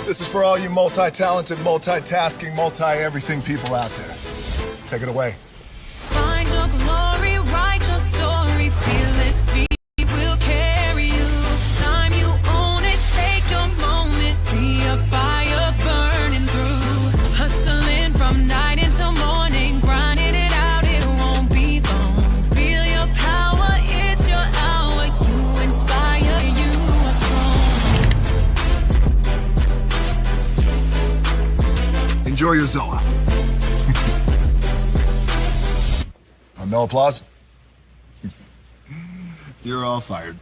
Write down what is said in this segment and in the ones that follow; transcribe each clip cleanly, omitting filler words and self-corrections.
This is for all you multi-talented, multitasking, multi-everything people out there. Take it away. Find your glory, write your story, fearless feet will carry you. Time you own it, take your moment, be a fire burning through. Hustling from night until morning, grinding it out, it won't be long. Feel your power, it's your hour, you inspire, you are strong. Enjoy your Zoa. No applause? You're all fired.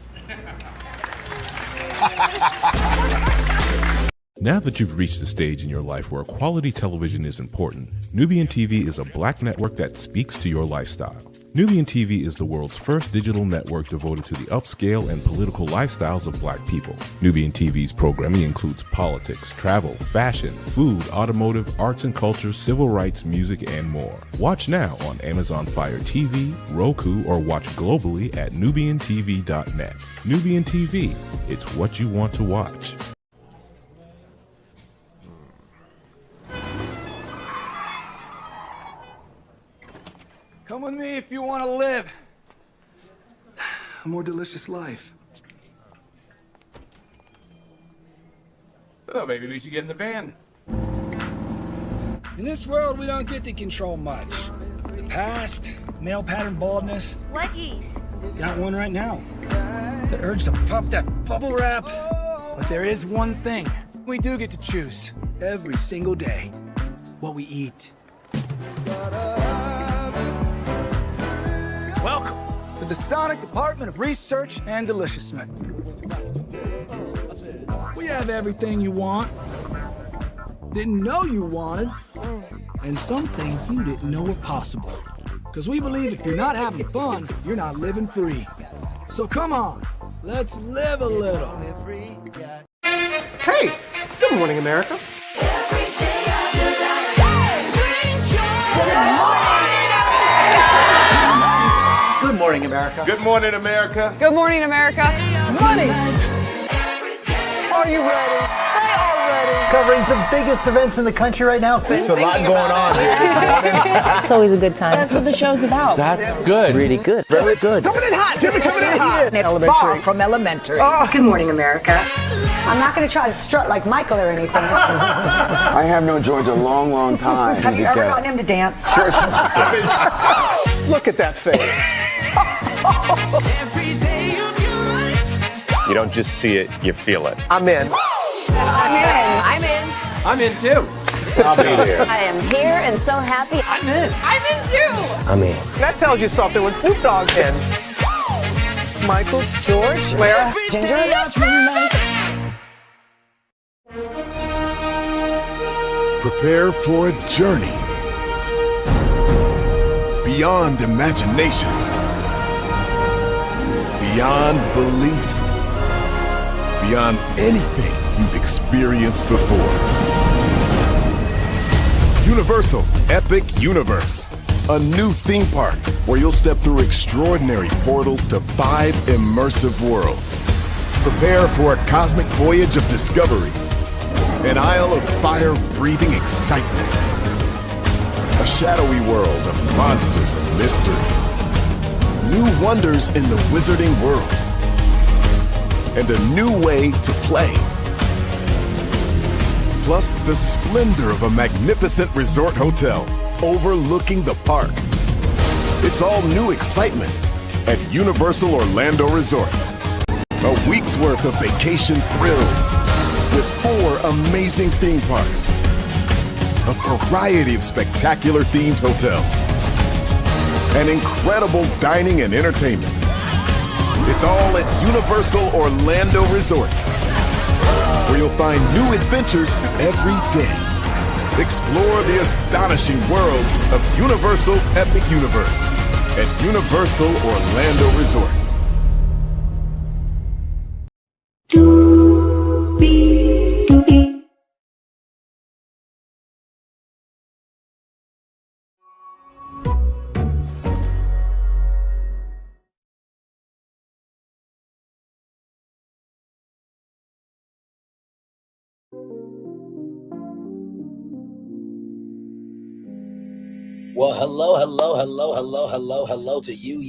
Now that you've reached the stage in your life where quality television is important, Nubian TV is a black network that speaks to your lifestyle. Nubian TV is the world's first digital network devoted to the upscale and political lifestyles of black people. Nubian TV's programming includes politics, travel, fashion, food, automotive, arts and culture, civil rights, music, and more. Watch now on Amazon Fire TV, Roku, or watch globally at nubiantv.net. Nubian TV, it's what you want to watch. Come with me if you want to live a more delicious life. Oh, maybe we should get in the van. In this world, we don't get to control much. The past, male pattern baldness. Leggies. Got one right now. The urge to puff that bubble wrap. But there is one thing we do get to choose every single day: what we eat. Welcome to the Sonic Department of Research and Deliciousment. We have everything you want, didn't know you wanted, and some things you didn't know were possible. Because we believe if you're not having fun, you're not living free. So come on, let's live a little. Hey, good morning, America. Good morning, America. Good morning, America. Good morning, America. Money! Are you ready? They are ready. Covering the biggest events in the country right now. There's a lot going on here. It's always a good time. That's what the show's about. That's good. Really good. Very good. Coming in hot, Jimmy, coming in hot. It's far from elementary. Oh. Good morning, America. I'm not going to try to strut like Michael or anything. I haven't known George a long, long time. Have you ever gotten him to dance? Look at that face. You don't just see it, you feel it. I'm in. I'm in. I'm in. I'm in too. I'll be there. I am here and so happy. I'm in. I'm in too. I'm in. That tells you something when Snoop Dogg's in. Michael, George, Lara, Ginger. Prepare for a journey beyond imagination, beyond belief, beyond anything you've experienced before. Universal Epic Universe, a new theme park where you'll step through extraordinary portals to 5 immersive worlds. Prepare for a cosmic voyage of discovery, an isle of fire-breathing excitement, a shadowy world of monsters and mystery, new wonders in the wizarding world, and a new way to play. Plus the splendor of a magnificent resort hotel overlooking the park. It's all new excitement at Universal Orlando Resort. A week's worth of vacation thrills with 4 amazing theme parks, a variety of spectacular themed hotels, and incredible dining and entertainment. It's all at Universal Orlando Resort, where you'll find new adventures every day. Explore the astonishing worlds of Universal Epic Universe at Universal Orlando Resort. Well, hello to you,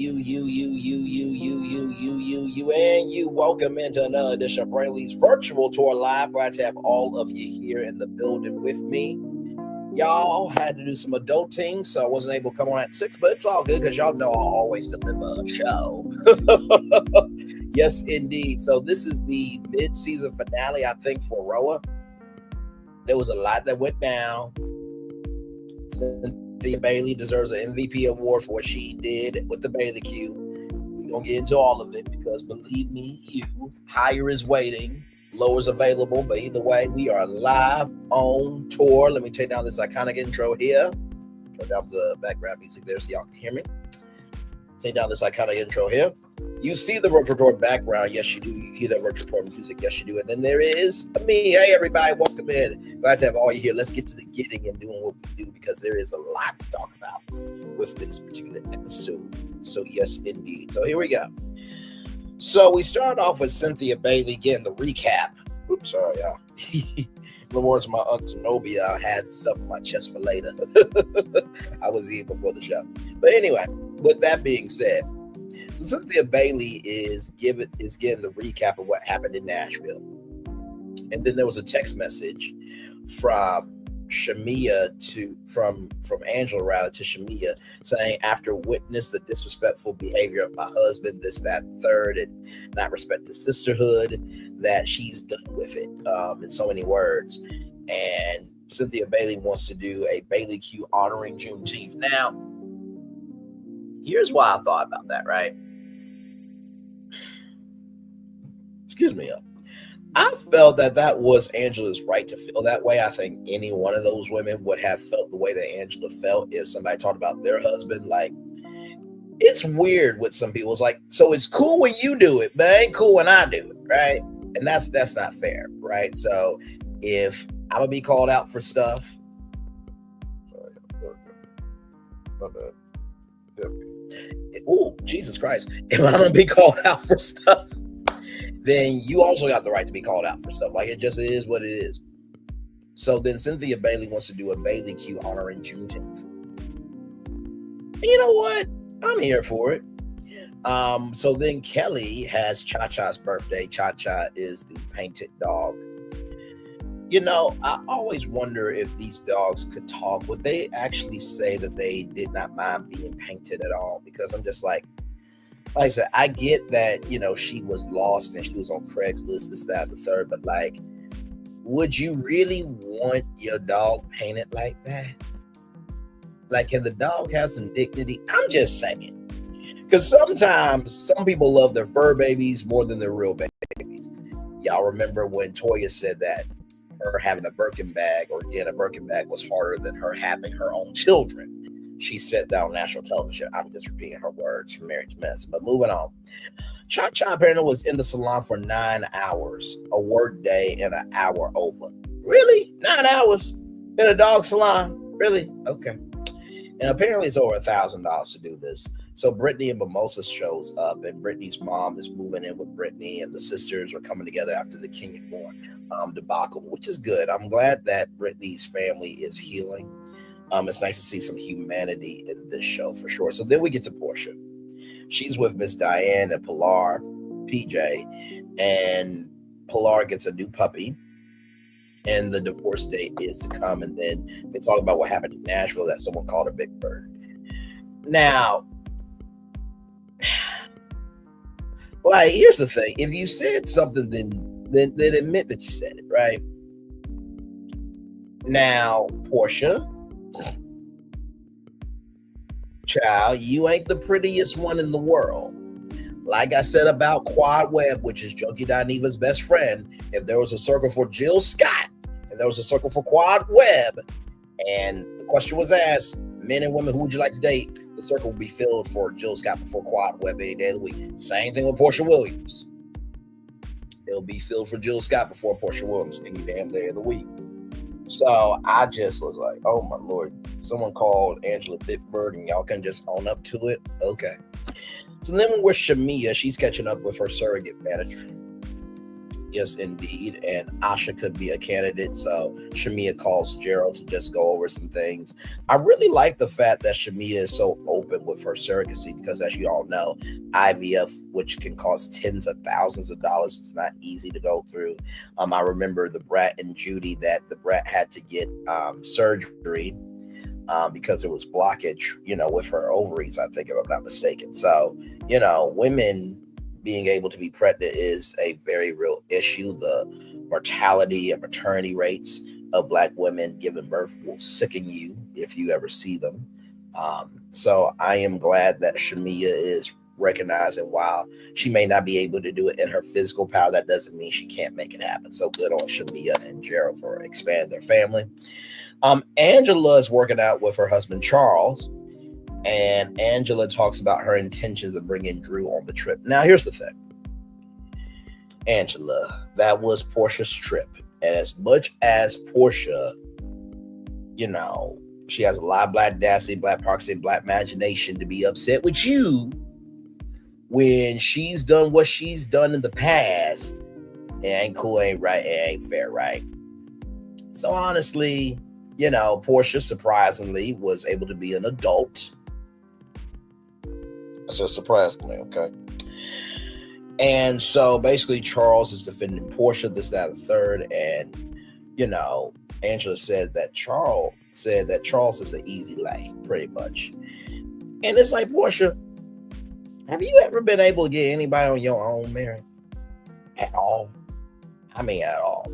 and you. Welcome into another edition of Brainley's Virtual Tour Live. Glad to have all of you here in the building with me. Y'all had to do some adulting, so I wasn't able to come on at 6, but it's all good because y'all know I always deliver a show. Yes, indeed. So this is the mid-season finale, I think, for Roa. There was a lot that went down. Cynthia Bailey deserves an MVP award for what she did with the Bailey Q. We're going to get into all of it because, believe me, higher is waiting, lower is available. But either way, we are live on tour. Let me take down this iconic intro here. Turn down the background music there so y'all can hear me. Take down this iconic intro here. You see the virtual tour background. Yes, you do. You hear that virtual tour music. Yes, you do. And then there is me. Hey, everybody. Welcome in. Glad to have all you here. Let's get to the getting and doing what we do because there is a lot to talk about with this particular episode. So, yes, indeed. So, here we go. So, we start off with Cynthia Bailey getting the recap. Oops, sorry, y'all. In the words of my Aunt Zenobia, I had stuff on my chest for later. I was eating before the show. But anyway, with that being said, so Cynthia Bailey is getting the recap of what happened in Nashville. And then there was a text message from Angela rather to Shamia saying, after witness the disrespectful behavior of my husband, this, that, third, and not respect the sisterhood, that she's done with it, in so many words. And Cynthia Bailey wants to do a Bailey Q honoring Juneteenth. Now, here's why I thought about that, right? Excuse me. I felt that was Angela's right to feel that way. I think any one of those women would have felt the way that Angela felt if somebody talked about their husband. Like, it's weird with some people. It's like, so it's cool when you do it, but it ain't cool when I do it, right? And that's not fair, right? So if I'm gonna be called out for stuff, oh, Jesus Christ. If I'm gonna be called out for stuff, then you also got the right to be called out for stuff. Like, it just is what it is. So then Cynthia Bailey wants to do a Bailey Q honoring Juneteenth. And you know what? I'm here for it. So then Kelly has Cha-Cha's birthday. Cha-Cha is the painted dog. You know, I always wonder if these dogs could talk. Would they actually say that they did not mind being painted at all? Because I'm just like I said, I get that, you know, she was lost and she was on Craigslist, this, that, the third, but like, would you really want your dog painted like that? Like, can the dog have some dignity? I'm just saying. Because sometimes some people love their fur babies more than their real babies. Y'all remember when Toya said that her having a Birkin bag or getting a Birkin bag was harder than her having her own children. She said that on national television. I'm just repeating her words from Married to Medicine. But moving on. Cha-Cha apparently was in the salon for 9 hours, a work day and an hour over. Really? 9 hours in a dog salon? Really? Okay. And apparently it's over $1,000 to do this. So Brittany and Mimosa shows up, and Brittany's mom is moving in with Brittany, and the sisters are coming together after the Kenyan Born debacle, which is good. I'm glad that Brittany's family is healing. It's nice to see some humanity in this show for sure. So then we get to Portia. She's with Miss Diane and Pilar, PJ, and Pilar gets a new puppy, and the divorce date is to come. And then they talk about what happened in Nashville, that someone called her Big Bird. Now, like, here's the thing. If you said something, then admit that you said it, right? Now, Portia, child, you ain't the prettiest one in the world. Like I said about Quad Webb, which is Junkie Dineva's best friend, if there was a circle for Jill Scott, and there was a circle for Quad Webb, and the question was asked, men and women, who would you like to date? The circle would be filled for Jill Scott before Quad Webb any day of the week. Same thing with Portia Williams. It'll be filled for Jill Scott before Portia Williams any damn day of the week. So I just was like, oh my Lord, someone called Angela Big Bird and y'all can just own up to it? Okay. So then with Shamia, she's catching up with her surrogate manager. Yes, indeed. And Asha could be a candidate. So Shamia calls Gerald to just go over some things. I really like the fact that Shamia is so open with her surrogacy because, as you all know, IVF, which can cost tens of thousands of dollars, is not easy to go through. I remember the Brat and Judy that the Brat had to get surgery because there was blockage, with her ovaries, I think, if I'm not mistaken. So, women being able to be pregnant is a very real issue. The mortality and maternity rates of Black women giving birth will sicken you if you ever see them. So I am glad that Shamia is recognizing while she may not be able to do it in her physical power, that doesn't mean she can't make it happen. So good on Shamia and Gerald for expanding their family. Angela is working out with her husband, Charles. And Angela talks about her intentions of bringing Drew on the trip. Now, here's the thing. Angela, that was Portia's trip. And as much as Portia, she has a lot of Black audacity, Black proxy, Black imagination to be upset with you when she's done what she's done in the past. It ain't cool, ain't right, it ain't fair, right? So honestly, Portia surprisingly was able to be an adult. So surprisingly, okay. And so basically Charles is defending Portia, this, that, and the third. And, Angela said that Charles is an easy lay, pretty much. And it's like, Portia, have you ever been able to get anybody on your own, Mary? At all? I mean, at all.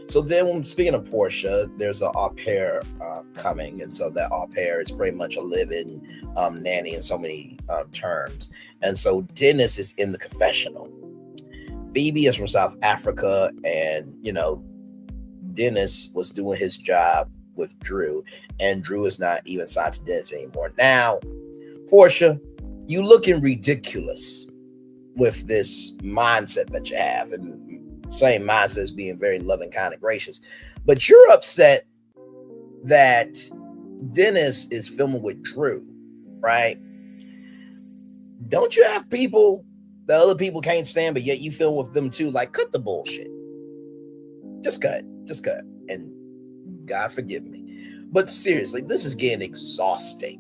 So then, speaking of Portia, there's an au pair coming, and so that au pair is pretty much a live-in nanny in so many terms. And so Dennis is in the confessional. Phoebe is from South Africa, and Dennis was doing his job with Drew, and Drew is not even signed to Dennis anymore. Now, Portia, you looking ridiculous with this mindset that you have, and same mindset as being very loving, kind, and gracious. But you're upset that Dennis is filming with Drew, right? Don't you have people that other people can't stand, but yet you film with them too? Like, cut the bullshit. Just cut. And God forgive me. But seriously, this is getting exhausting.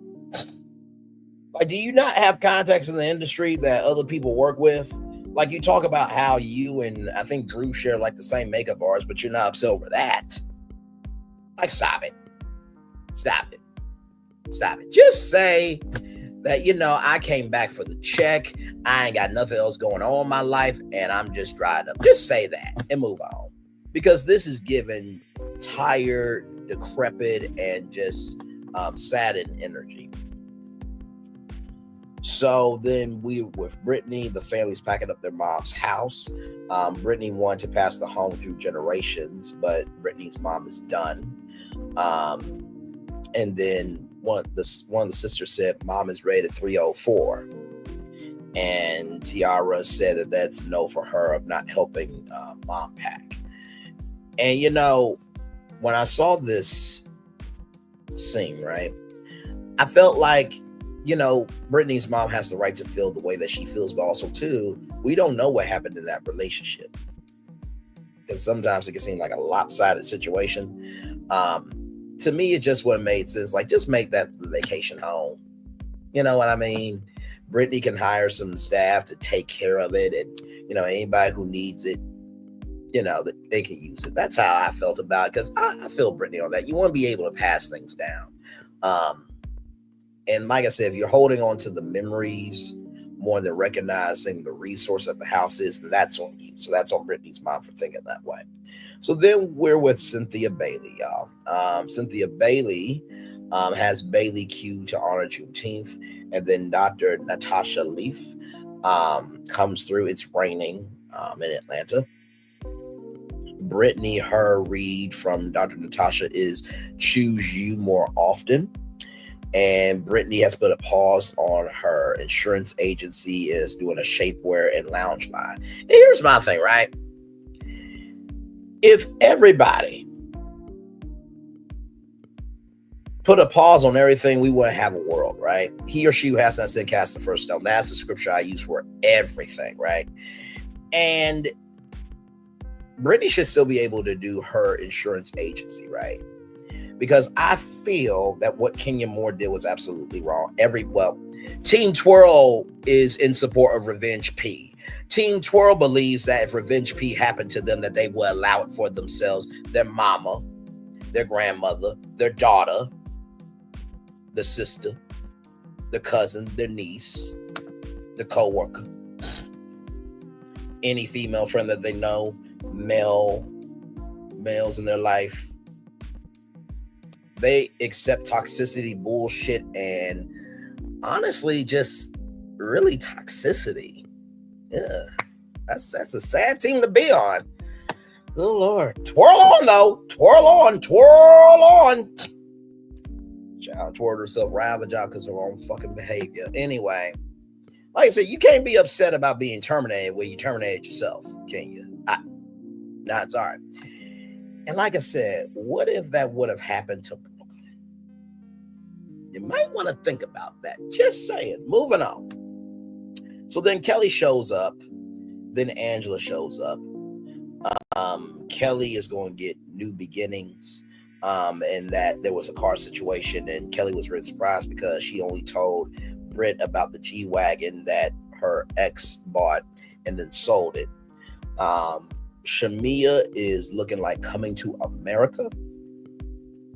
Like, do you not have contacts in the industry that other people work with? Like, you talk about how you and I think Drew share like the same makeup bars, but you're not upset over that. Like, stop it. Just say that, I came back for the check. I ain't got nothing else going on in my life, and I'm just dried up. Just say that and move on. Because this is given tired, decrepit, and just saddened energy. So then with Brittany, the family's packing up their mom's house. Brittany wanted to pass the home through generations, but Brittany's mom is done. And then one of the sisters said, Mom is rated 304. And Tiara said that that's no for her of not helping mom pack. And when I saw this scene, right, I felt like, Brittany's mom has the right to feel the way that she feels, but also too, we don't know what happened in that relationship. Because sometimes it can seem like a lopsided situation. To me, it just wouldn't made sense. Like, just make that the vacation home. You know what I mean? Brittany can hire some staff to take care of it, and anybody who needs it, they can use it. That's how I felt about it, because I feel Brittany on that. You want to be able to pass things down. And like I said, if you're holding on to the memories more than recognizing the resource that the house is, then that's on you. So that's on Brittany's mom for thinking that way. So then we're with Cynthia Bailey, y'all. Cynthia Bailey has Bailey Q to honor Juneteenth. And then Dr. Natasha Leaf comes through. It's raining in Atlanta. Brittany, her read from Dr. Natasha is Choose You More Often. And Brittany has put a pause on her insurance agency, is doing a shapewear and lounge line. And here's my thing, right? If everybody put a pause on everything, we wouldn't have a world, right? He or she who has not sinned cast the first stone. That's the scripture I use for everything, right? And Brittany should still be able to do her insurance agency, right? Because I feel that what Kenya Moore did was absolutely wrong. Team Twirl is in support of Revenge P. Team Twirl believes that if Revenge P happened to them, that they will allow it for themselves, their mama, their grandmother, their daughter, the sister, the cousin, their niece, the co-worker, any female friend that they know, males in their life. They accept toxicity, bullshit, and honestly, just really toxicity. Yeah, that's a sad team to be on. Oh Lord, twirl on though, twirl on. Child twirled herself right out of the job because of her own fucking behavior. Anyway, like I said, you can't be upset about being terminated when you terminated yourself, can you? No, it's all right. And like I said, what if that would have happened to Brooklyn? You might want to think about that. Just saying. Moving on. So then Kelly shows up. Then Angela shows up. Kelly is going to get new beginnings. And that there was a car situation, and Kelly was really surprised because she only told Brit about the G-Wagon that her ex bought and then sold it. Shamia is looking like Coming to America,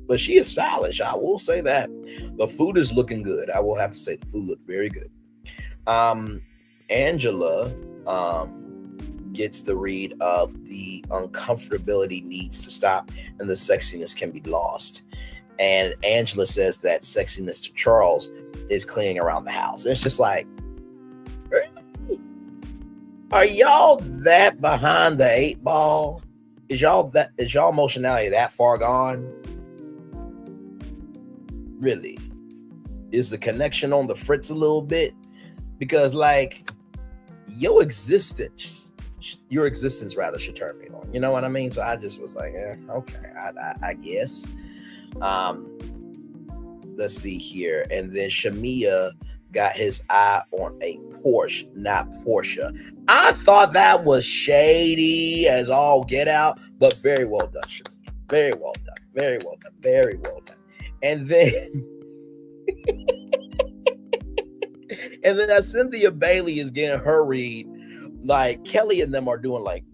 but she is stylish. I will say that. The food is looking good. I will have to say the food looked very good. Angela gets the read of the uncomfortability needs to stop and the sexiness can be lost. And Angela says that sexiness to Charles is cleaning around the house. It's just like, are y'all that behind the 8 ball? Is y'all emotionality that far gone? Really? Is the connection on the fritz a little bit? Because like your existence rather should turn me on. You know what I mean? So I just was like, okay, I guess. Let's see here. And then Shamia got his eye on a Porsche, not Portia. I thought that was shady as all get out, but very well done, Shamia. Very well done. Very well done. Very well done. And then and then as Cynthia Bailey is getting her read, like Kelly and them are doing like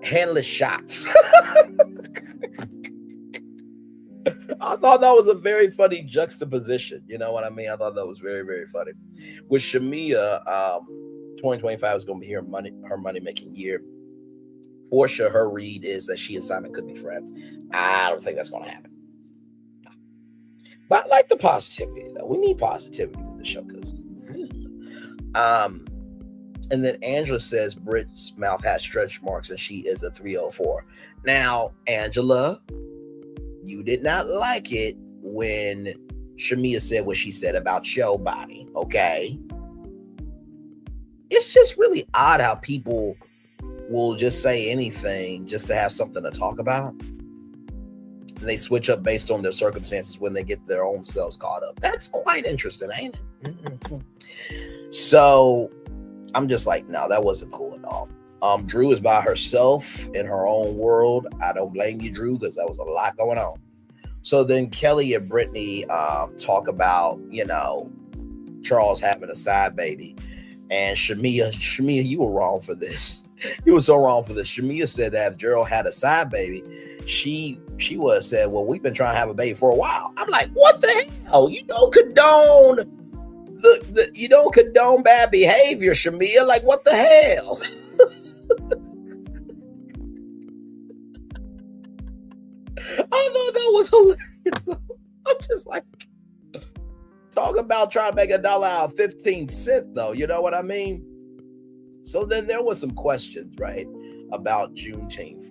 handless shots. I thought that was a very funny juxtaposition. You know what I mean? I thought that was very, very funny. With Shamia, 2025 is going to be her money making year. Portia, her read is that she and Simon could be friends. I don't think that's going to happen. But I like the positivity, though. We need positivity with the show because. And then Angela says Brit's mouth has stretch marks and she is a 304. Now, Angela, you did not like it when Shamia said what she said about your body, okay? It's just really odd how people will just say anything just to have something to talk about. And they switch up based on their circumstances when they get their own selves caught up. That's quite interesting, ain't it? Mm-hmm. So I'm just like, no, that wasn't cool at all. Drew is by herself in her own world. I don't blame you, Drew, because there was a lot going on. So then Kelly and Brittany talk about, Charles having a side baby. And Shamia, you were wrong for this. You were so wrong for this. Shamia said that if Gerald had a side baby, she would have said, well, we've been trying to have a baby for a while. I'm like, what the hell? You don't condone you don't condone bad behavior, Shamia. Like, what the hell? I thought that was hilarious. I'm just like, talk about trying to make $1 out of 15 cents, though. You know what I mean? So then there was some questions, right, about Juneteenth.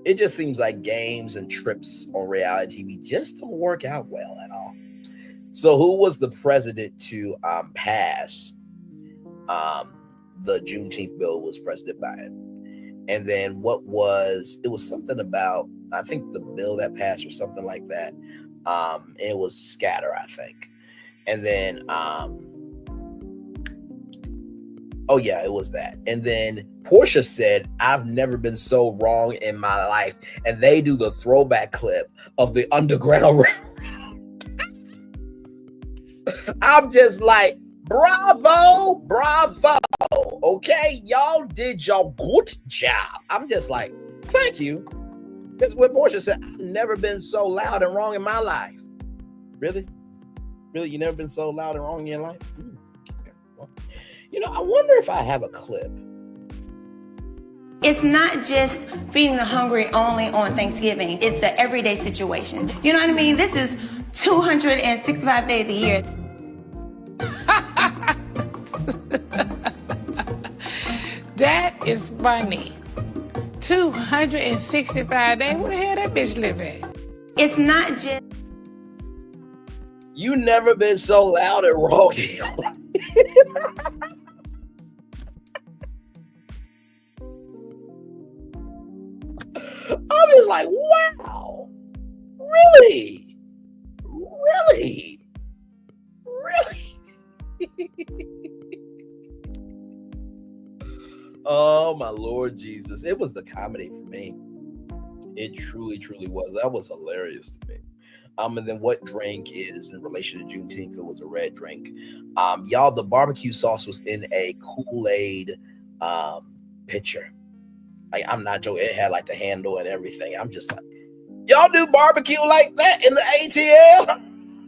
It just seems like games and trips on reality TV just don't work out well at all. So who was the president to pass the Juneteenth bill? Was President Biden. And then it was something about, I think the bill that passed or something like that. It was scatter, I think. And then Oh yeah, it was that. And then Portia said, I've never been so wrong in my life. And they do the throwback clip of the Underground Railroad. I'm just like, bravo, bravo. Okay, y'all did your good job. I'm just like, thank you. Because when Portia said, I've never been so loud and wrong in my life. Really? Really? You never been so loud and wrong in your life? Okay. Well, you know, I wonder if I have a clip. It's not just feeding the hungry only on Thanksgiving. It's an everyday situation. You know what I mean? This is 265 days a year. That is funny. 265 days? Where the hell that bitch live at? It's not just... You never been so loud and wrong in your life. I'm just like, wow. Really? Really? Really? Oh, my Lord Jesus. It was the comedy for me. It truly, truly was. That was hilarious to me. And then what drink is in relation to Juneteenth? It was a red drink. Y'all, the barbecue sauce was in a Kool-Aid pitcher. Like, I'm not joking. It had like the handle and everything. I'm just like, y'all do barbecue like that in the ATL?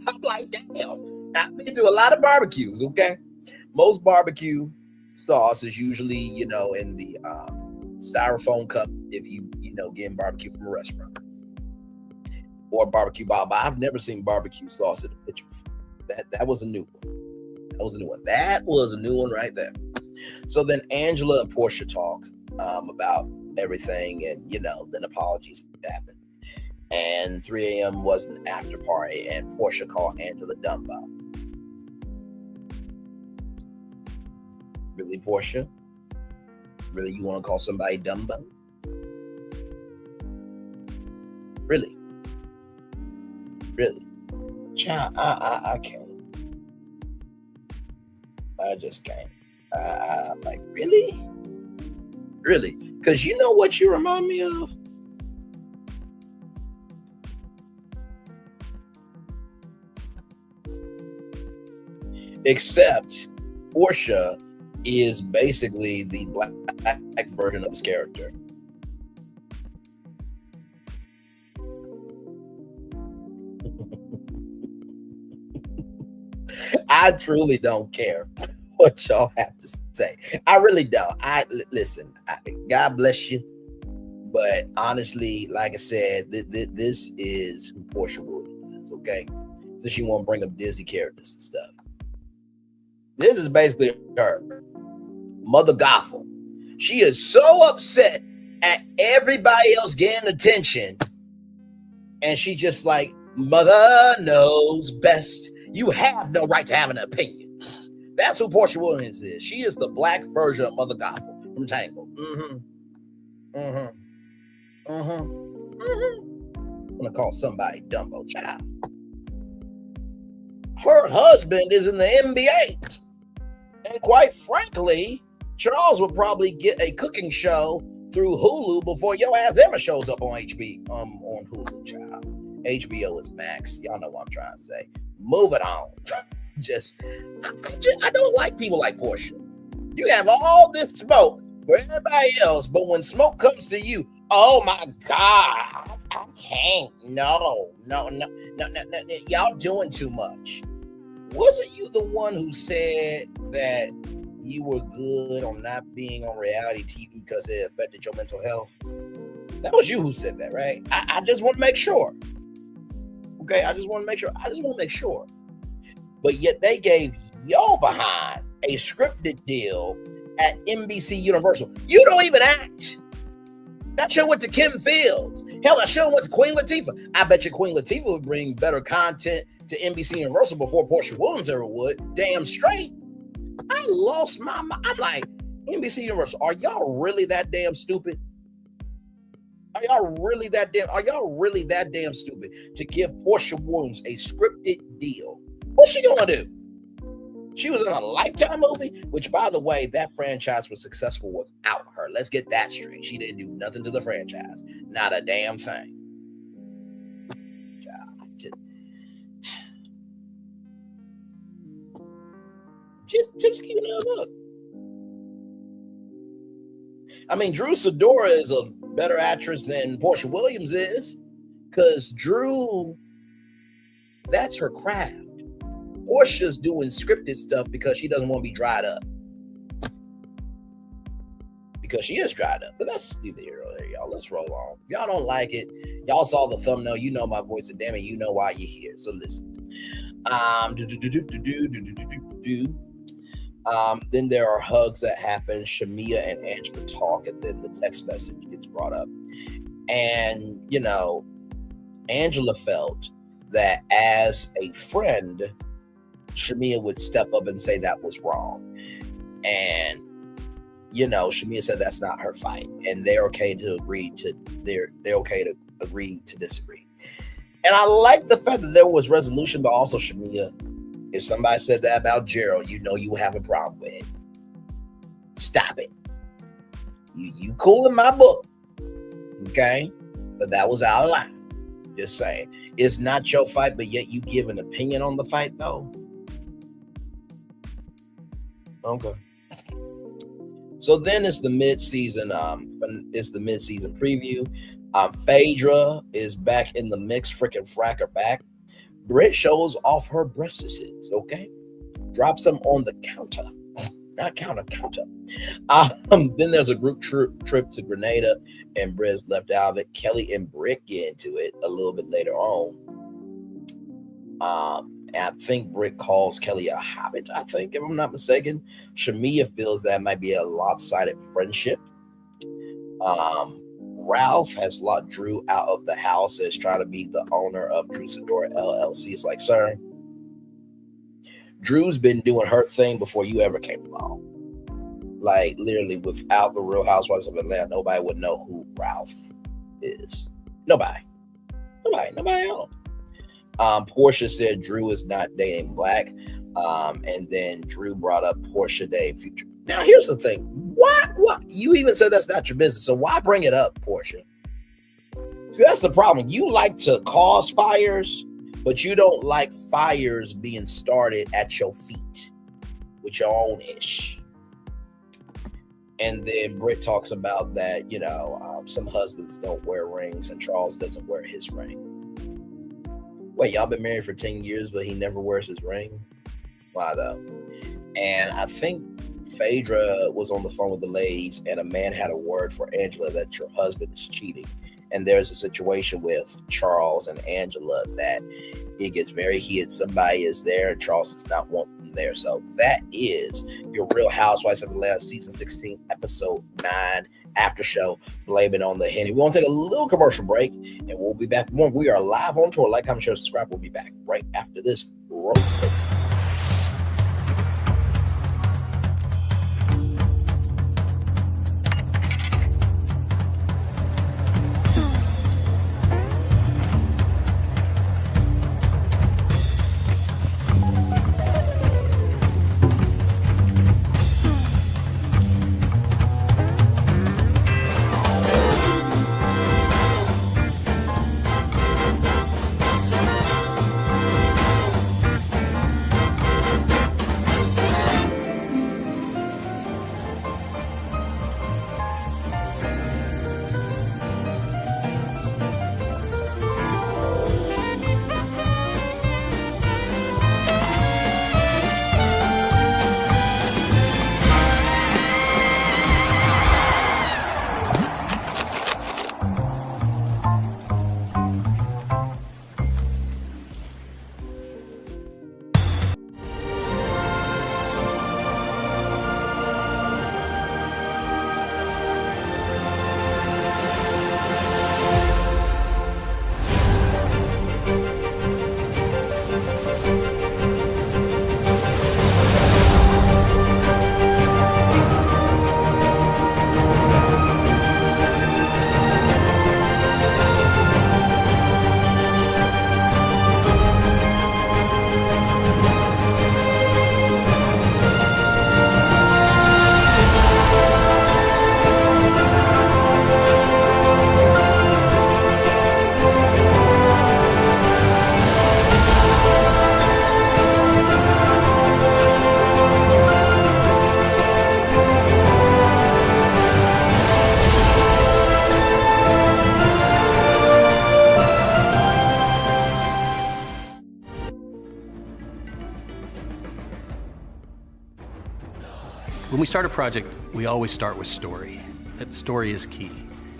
I'm like, damn. I've been through a lot of barbecues, okay? Most barbecue sauce is usually, you know, in the styrofoam cup if you know, getting barbecue from a restaurant. Or barbecue bottle. But I've never seen barbecue sauce in a pitcher before. That was a new one. That was a new one. That was a new one right there. So then Angela and Portia talk about everything, and you know, then apologies happened. And 3 a.m. was an after party, and Portia called Angela Dumbo. Really, Portia? Really, you want to call somebody Dumbo? Really? Really? Child, I can't. I just can't. I'm like, really? Really? Because you know what you remind me of? Except Portia is basically the black version of this character. I truly don't care what y'all have to say. I really don't. Listen. God bless you, but honestly, like I said, this is who Portia Williams is. Okay, so she won't bring up Disney characters and stuff. This is basically her, Mother Gothel. She is so upset at everybody else getting attention, and she just like, Mother knows best. You have no right to have an opinion. That's who Portia Williams is. She is the black version of Mother Gothel from Tangled. I'm gonna call somebody Dumbo, child. Her husband is in the NBA. And quite frankly, Charles would probably get a cooking show through Hulu before your ass ever shows up on on Hulu, child. HBO is max. Y'all know what I'm trying to say. Move it on. I don't like people like Portia. You have all this smoke for everybody else, but when smoke comes to you, oh my God, I can't. No. Y'all doing too much. Wasn't you the one who said that you were good on not being on reality TV because it affected your mental health? That was you who said that, right? I just want to make sure. Okay, I just want to make sure. But yet they gave y'all behind a scripted deal at NBC Universal. You don't even act. That show went to Kim Fields. Hell, that show went to Queen Latifah. I bet you Queen Latifah would bring better content to NBC Universal before Portia Williams ever would. Damn straight. I lost my mind. I'm like, NBC Universal, are y'all really that damn stupid? Are y'all really that damn stupid to give Portia Williams a scripted deal? What's she gonna do? She was in a Lifetime movie, which, by the way, that franchise was successful without her. Let's get that straight. She didn't do nothing to the franchise. Not a damn thing. Just keep it up. I mean, Drew Sidora is a better actress than Portia Williams is, because Drew, that's her craft. Portia's doing scripted stuff because she doesn't want to be dried up. Because she is dried up. But that's neither here nor there, y'all. Let's roll on. If y'all don't like it, y'all saw the thumbnail. You know my voice, and damn it, you know why you're here. So listen. Then there are hugs that happen. Shamia and Angela talk, and then the text message gets brought up. And, you know, Angela felt that as a friend, Shamia would step up and say that was wrong. And, you know, Shamia said that's not her fight. And they're okay to agree to they're okay to agree to disagree. And I like the fact that there was resolution, but also Shamia, if somebody said that about Gerald, you know you have a problem with it. Stop it. You cool in my book. Okay? But that was out of line. Just saying. It's not your fight, but yet you give an opinion on the fight, though. Okay. So then it's the mid-season. It's the mid-season preview. Phaedra is back in the mix. Freaking fracker back. Brit shows off her breastises. Okay, drops them on the counter, not counter. Then there's a group trip to Grenada, and Brit's left out of it. Kelly and Brit get into it a little bit later on. And I think Brit calls Kelly a hobbit, I think, if I'm not mistaken. Shamia feels that might be a lopsided friendship. Ralph has locked Drew out of the house as trying to be the owner of Drew Sidora LLC. It's like, sir, Drew's been doing her thing before you ever came along. Like, literally, without the Real Housewives of Atlanta, nobody would know who Ralph is. Nobody else. Portia said Drew is not dating Black. And then Drew brought up Portia dating Future. Now, here's the thing. What? You even said that's not your business. So why bring it up, Portia? See, that's the problem. You like to cause fires, but you don't like fires being started at your feet with your own ish. And then Brit talks about that, you know, some husbands don't wear rings and Charles doesn't wear his ring. Wait, y'all been married for 10 years, but he never wears his ring? Why though? And I think Phaedra was on the phone with the ladies, and a man had a word for Angela that your husband is cheating. And there's a situation with Charles and Angela that it gets very heated. Somebody is there, and Charles does not want them there. So that is your Real Housewives of Atlanta season 16, episode 9 after show. Blame it on the Henny. We're going to take a little commercial break, and we'll be back more. We are live on tour. Like, comment, share, subscribe. We'll be back right after this. we start a project, we always start with story. That story is key.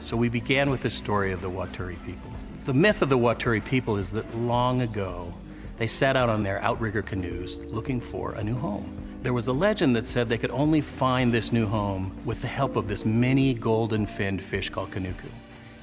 So we began with the story of the Waturi people. The myth of the Waturi people is that long ago, they set out on their outrigger canoes looking for a new home. There was a legend that said they could only find this new home with the help of this mini golden-finned fish called kanuku.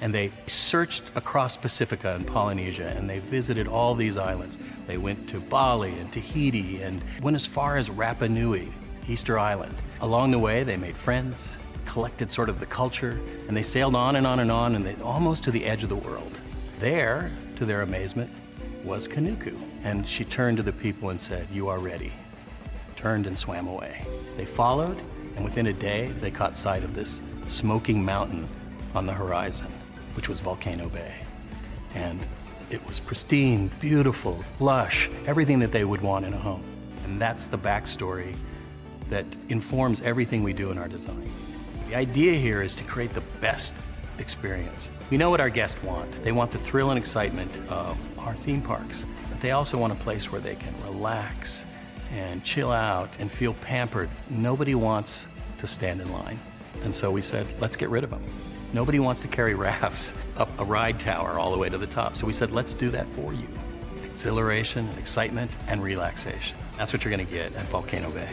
And they searched across Pacifica and Polynesia, and they visited all these islands. They went to Bali and Tahiti and went as far as Rapa Nui, Easter Island. Along the way, they made friends, collected sort of the culture, and they sailed on and on and on, and they almost to the edge of the world. There, to their amazement, was Kanuku. And she turned to the people and said, "You are ready." Turned and swam away. They followed, and within a day, they caught sight of this smoking mountain on the horizon, which was Volcano Bay. And it was pristine, beautiful, lush, everything that they would want in a home. And that's the backstory that informs everything we do in our design. The idea here is to create the best experience. We know what our guests want. They want the thrill and excitement of our theme parks, but they also want a place where they can relax and chill out and feel pampered. Nobody wants to stand in line. And so we said, let's get rid of them. Nobody wants to carry rafts up a ride tower all the way to the top. So we said, let's do that for you. Exhilaration, excitement, and relaxation. That's what you're gonna get at Volcano Bay.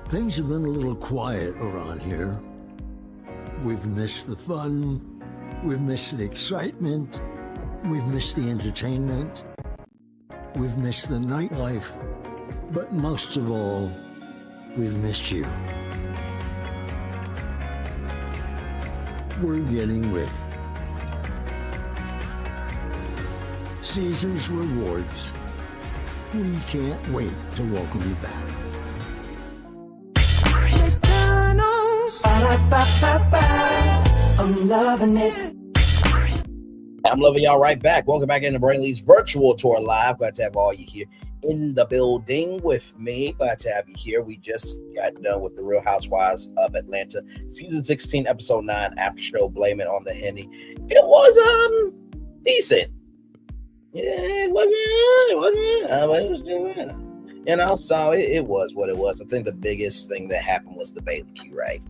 Things have been a little quiet around here. We've missed the fun, we've missed the excitement, we've missed the entertainment, we've missed the nightlife, but most of all, we've missed you. We're getting ready. Caesar's Rewards. We can't wait to welcome you back. I'm loving it. I'm loving y'all right back. Welcome back into Brainley's virtual tour live. Glad to have all you here in the building with me. Glad to have you here. We just got done with the Real Housewives of Atlanta, season 16, episode 9, after show. Blame It on the Henny. It was decent. Yeah, it was so it was what it was. I think the biggest thing that happened was the Bailey Q, right?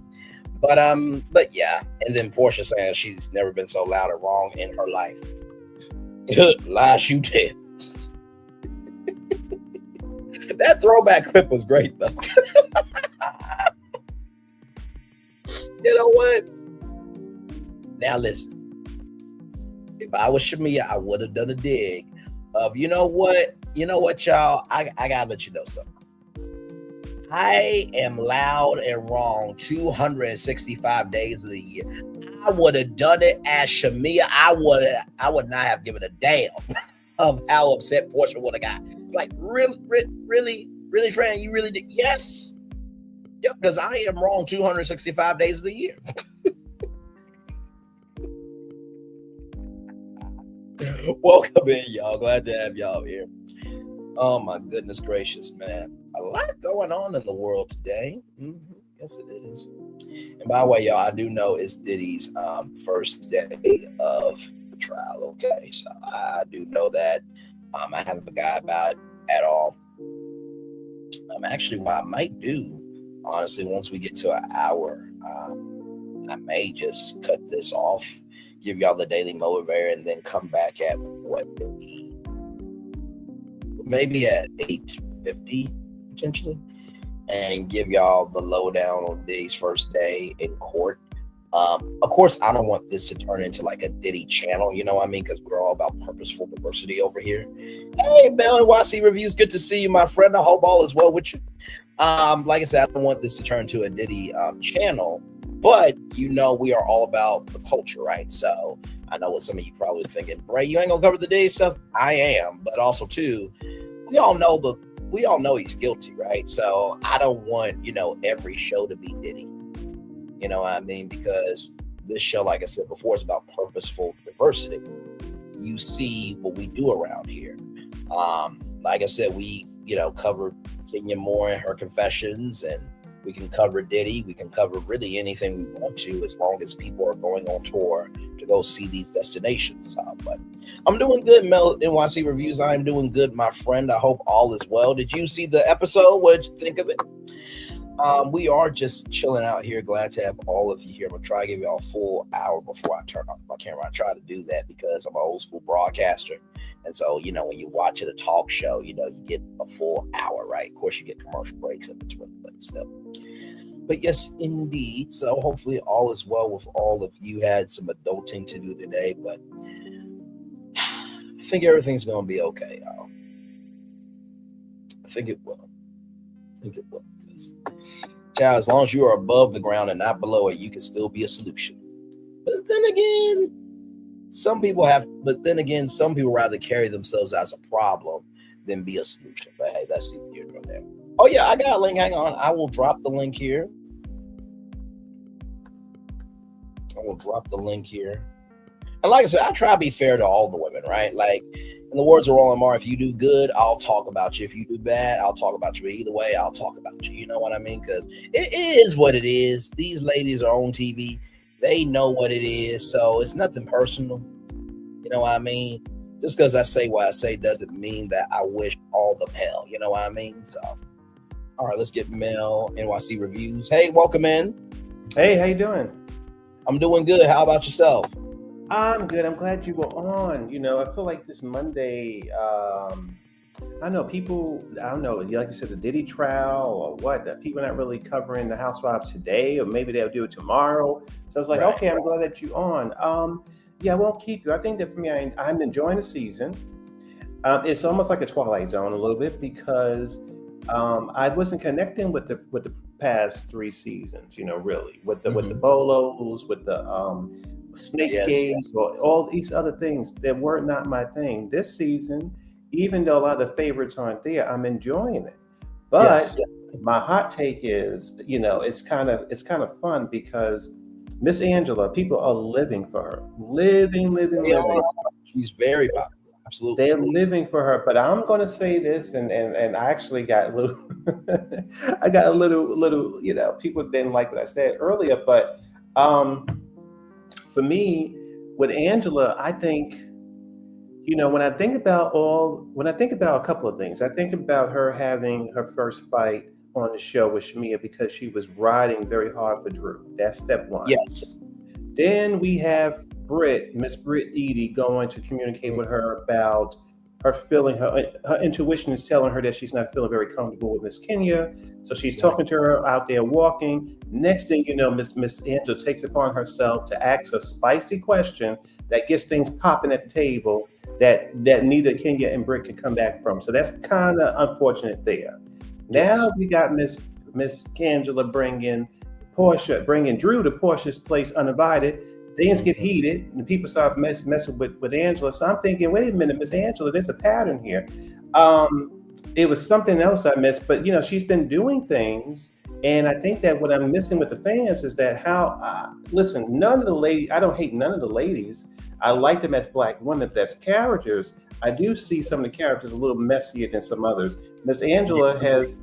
But yeah, and then Portia saying she's never been so loud or wrong in her life. Lies you tell. That throwback clip was great though. You know what? Now listen. If I was Shamia, I would have done a dig of, you know what, y'all, I gotta let you know something. I am loud and wrong 265 days of the year. I would have done it as Shamia. I would not have given a damn of how upset Portia would have got. Like, really, friend, you really did? Yes. Because I am wrong 265 days of the year. Welcome in, y'all. Glad to have y'all here. Oh my goodness gracious, man. A lot going on in the world today. Yes, it is. And by the way, y'all, I do know it's Diddy's first day of the trial. Okay, so I do know that. I haven't forgot about it at all. Actually, what I might do, honestly, once we get to an hour, I may just cut this off, give y'all the daily motivator, and then come back at what, maybe at 8:50 potentially, and give y'all the lowdown on Diddy's first day in court. Of course, I don't want this to turn into like a Diddy channel, you know what I mean? Because we're all about purposeful diversity over here. Hey, Bell NYC Reviews, good to see you, my friend. I hope all is well with you. Like I said, I don't want this to turn to a Diddy channel, but we are all about the culture, right? So I know what some of you probably thinking, Bray, you ain't gonna cover the Diddy stuff. I am, but also too, we all know he's guilty, right? So I don't want, every show to be Diddy. You know what I mean? Because this show, like I said before, is about purposeful diversity. You see what we do around here. Like I said, we, covered Kenya Moore and her confessions, and We can cover Diddy. We can cover really anything we want to, as long as people are going on tour to go see these destinations. But I'm doing good, Mel. NYC Reviews. I'm doing good, my friend. I hope all is well. Did you see the episode? What did you think of it? We are just chilling out here. Glad to have all of you here. I'm gonna try to give you all a full hour before I turn off my camera. I try to do that because I'm an old school broadcaster. And so, you know, when you watch a talk show, you know, you get a full hour, right? Of course, you get commercial breaks in between, but still. But yes, indeed. So hopefully all is well with all of you. Had some adulting to do today, but I think everything's going to be okay, y'all. I think it will. Child, as long as you are above the ground and not below it, you can still be a solution. But then again, some people rather carry themselves as a problem than be a solution. But hey, that's neither here nor there. Oh yeah, I got a link. Hang on. I will drop the link here. And like I said, I try to be fair to all the women, right? Like, in the words of Roland Marr, if you do good, I'll talk about you. If you do bad, I'll talk about you. But either way, I'll talk about you. You know what I mean? Because it is what it is. These ladies are on TV. They know what it is. So it's nothing personal. You know what I mean? Just because I say what I say doesn't mean that I wish all them hell. You know what I mean? So, all right, let's get Mel NYC Reviews. Hey, welcome in. Hey, how you doing? I'm doing good. How about yourself? I'm good. I'm glad you were on. You know, I feel like this Monday, I don't know, people, I don't know, like you said, the Diddy trial or what, that people are not really covering the Housewives today, or maybe they'll do it tomorrow. So I was like, Right. okay, I'm glad that you're on. Yeah, I won't keep you. I think that for me, I'm enjoying the season. It's almost like a Twilight Zone a little bit because I wasn't connecting with the past 3 seasons, you know, really, with the bolos, with the snake games, or all these other things that were not my thing. This season, even though a lot of the favorites aren't there, I'm enjoying it. But my hot take is, you know, it's kind of fun because Miss Angela, people are living for her, living. She's very popular. Absolutely. They're living for her. But I'm going to say this, and I actually got a little, I got a little, you know, people didn't like what I said earlier, but for me, with Angela, I think, you know, when I think about a couple of things, I think about her having her first fight on the show with Shamia because she was riding very hard for Drew. That's step one. Yes. Then we have Miss Brit Edie, going to communicate with her about her feeling, her intuition is telling her that she's not feeling very comfortable with Miss Kenya. So she's talking to her out there walking. Next thing you know, Miss Angela takes it upon herself to ask a spicy question that gets things popping at the table that neither Kenya and Brit can come back from. So that's kind of unfortunate there. Now we got Miss Angela bringing Drew to Portia's place uninvited. Things get heated and people start messing with Angela. So I'm thinking, wait a minute, Miss Angela, there's a pattern here. It was something else I missed, but you know, she's been doing things. And I think that what I'm missing with the fans is that listen, none of the ladies, I don't hate none of the ladies. I like them as Black women, as characters. I do see some of the characters a little messier than some others. Miss Angela has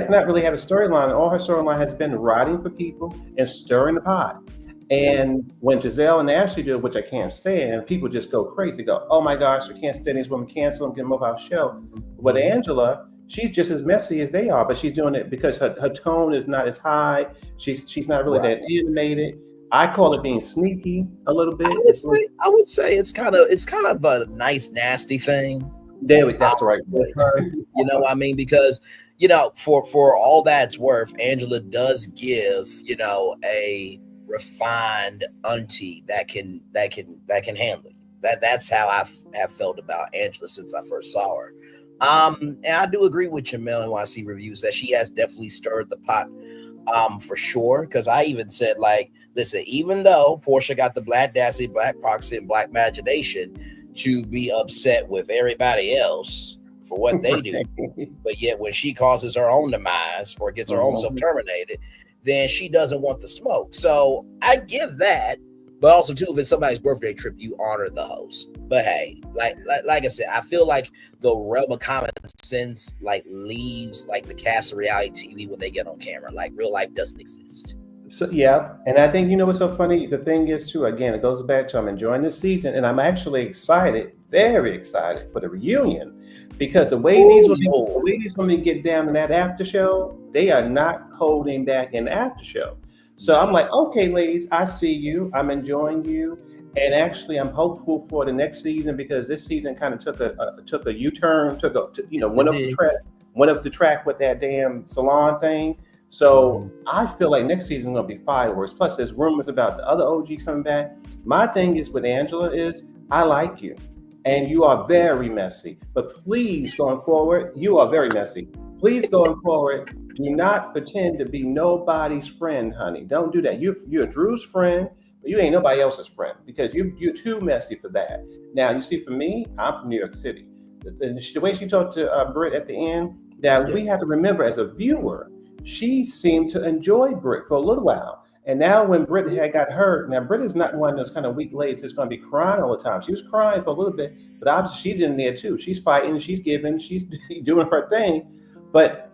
not really had a storyline. All her storyline has been riding for people and stirring the pot. And when Giselle and Ashley do it, which I can't stand, people just go crazy. Go, oh my gosh, we can't stand these women, cancel them, get them off our show. But Angela, she's just as messy as they are, but she's doing it because her tone is not as high. She's not really that animated. I call it being sneaky a little bit. I would say it's kind of a nice, nasty thing. That's the right word. You know what I mean? Because, you know, for all that's worth, Angela does give, you know, a refined auntie that can handle it. That's how I have felt about Angela since I first saw her. And I do agree with Jamel NYC Reviews that she has definitely stirred the pot, for sure. Because I even said, like, listen, even though Portia got the Black Dassy, Black Proxy, and Black Imagination to be upset with everybody else for what they do, but yet when she causes her own demise or gets her own self terminated, then she doesn't want the smoke. So I give that, but also too, if it's somebody's birthday trip, you honor the host. But hey, like I said, I feel like the realm of common sense like leaves like the cast of reality TV when they get on camera. Like real life doesn't exist. So yeah, and I think what's so funny. The thing is too. Again, it goes back to I'm enjoying this season, and I'm actually excited, very excited for the reunion, because the way these women get down in that after show, they are not holding back in the after show. So I'm like, okay, ladies, I see you. I'm enjoying you, and actually, I'm hopeful for the next season because this season kind of took a U-turn, went up the track with that damn salon thing. So I feel like next season will be fireworks. Plus, there's rumors about the other OGs coming back. My thing is with Angela is I like you, and you are very messy. But please, going forward, you are very messy. Please, going forward, do not pretend to be nobody's friend, honey. Don't do that. You're Drew's friend, but you ain't nobody else's friend because you're too messy for that. Now, you see, for me, I'm from New York City. The way she talked to Brit at the end, that we have to remember as a viewer, she seemed to enjoy Brit for a little while. And now when Brit had got hurt, now Brit is not one of those kind of weak ladies that's going to be crying all the time. She was crying for a little bit, but obviously she's in there too. She's fighting, she's giving, she's doing her thing. But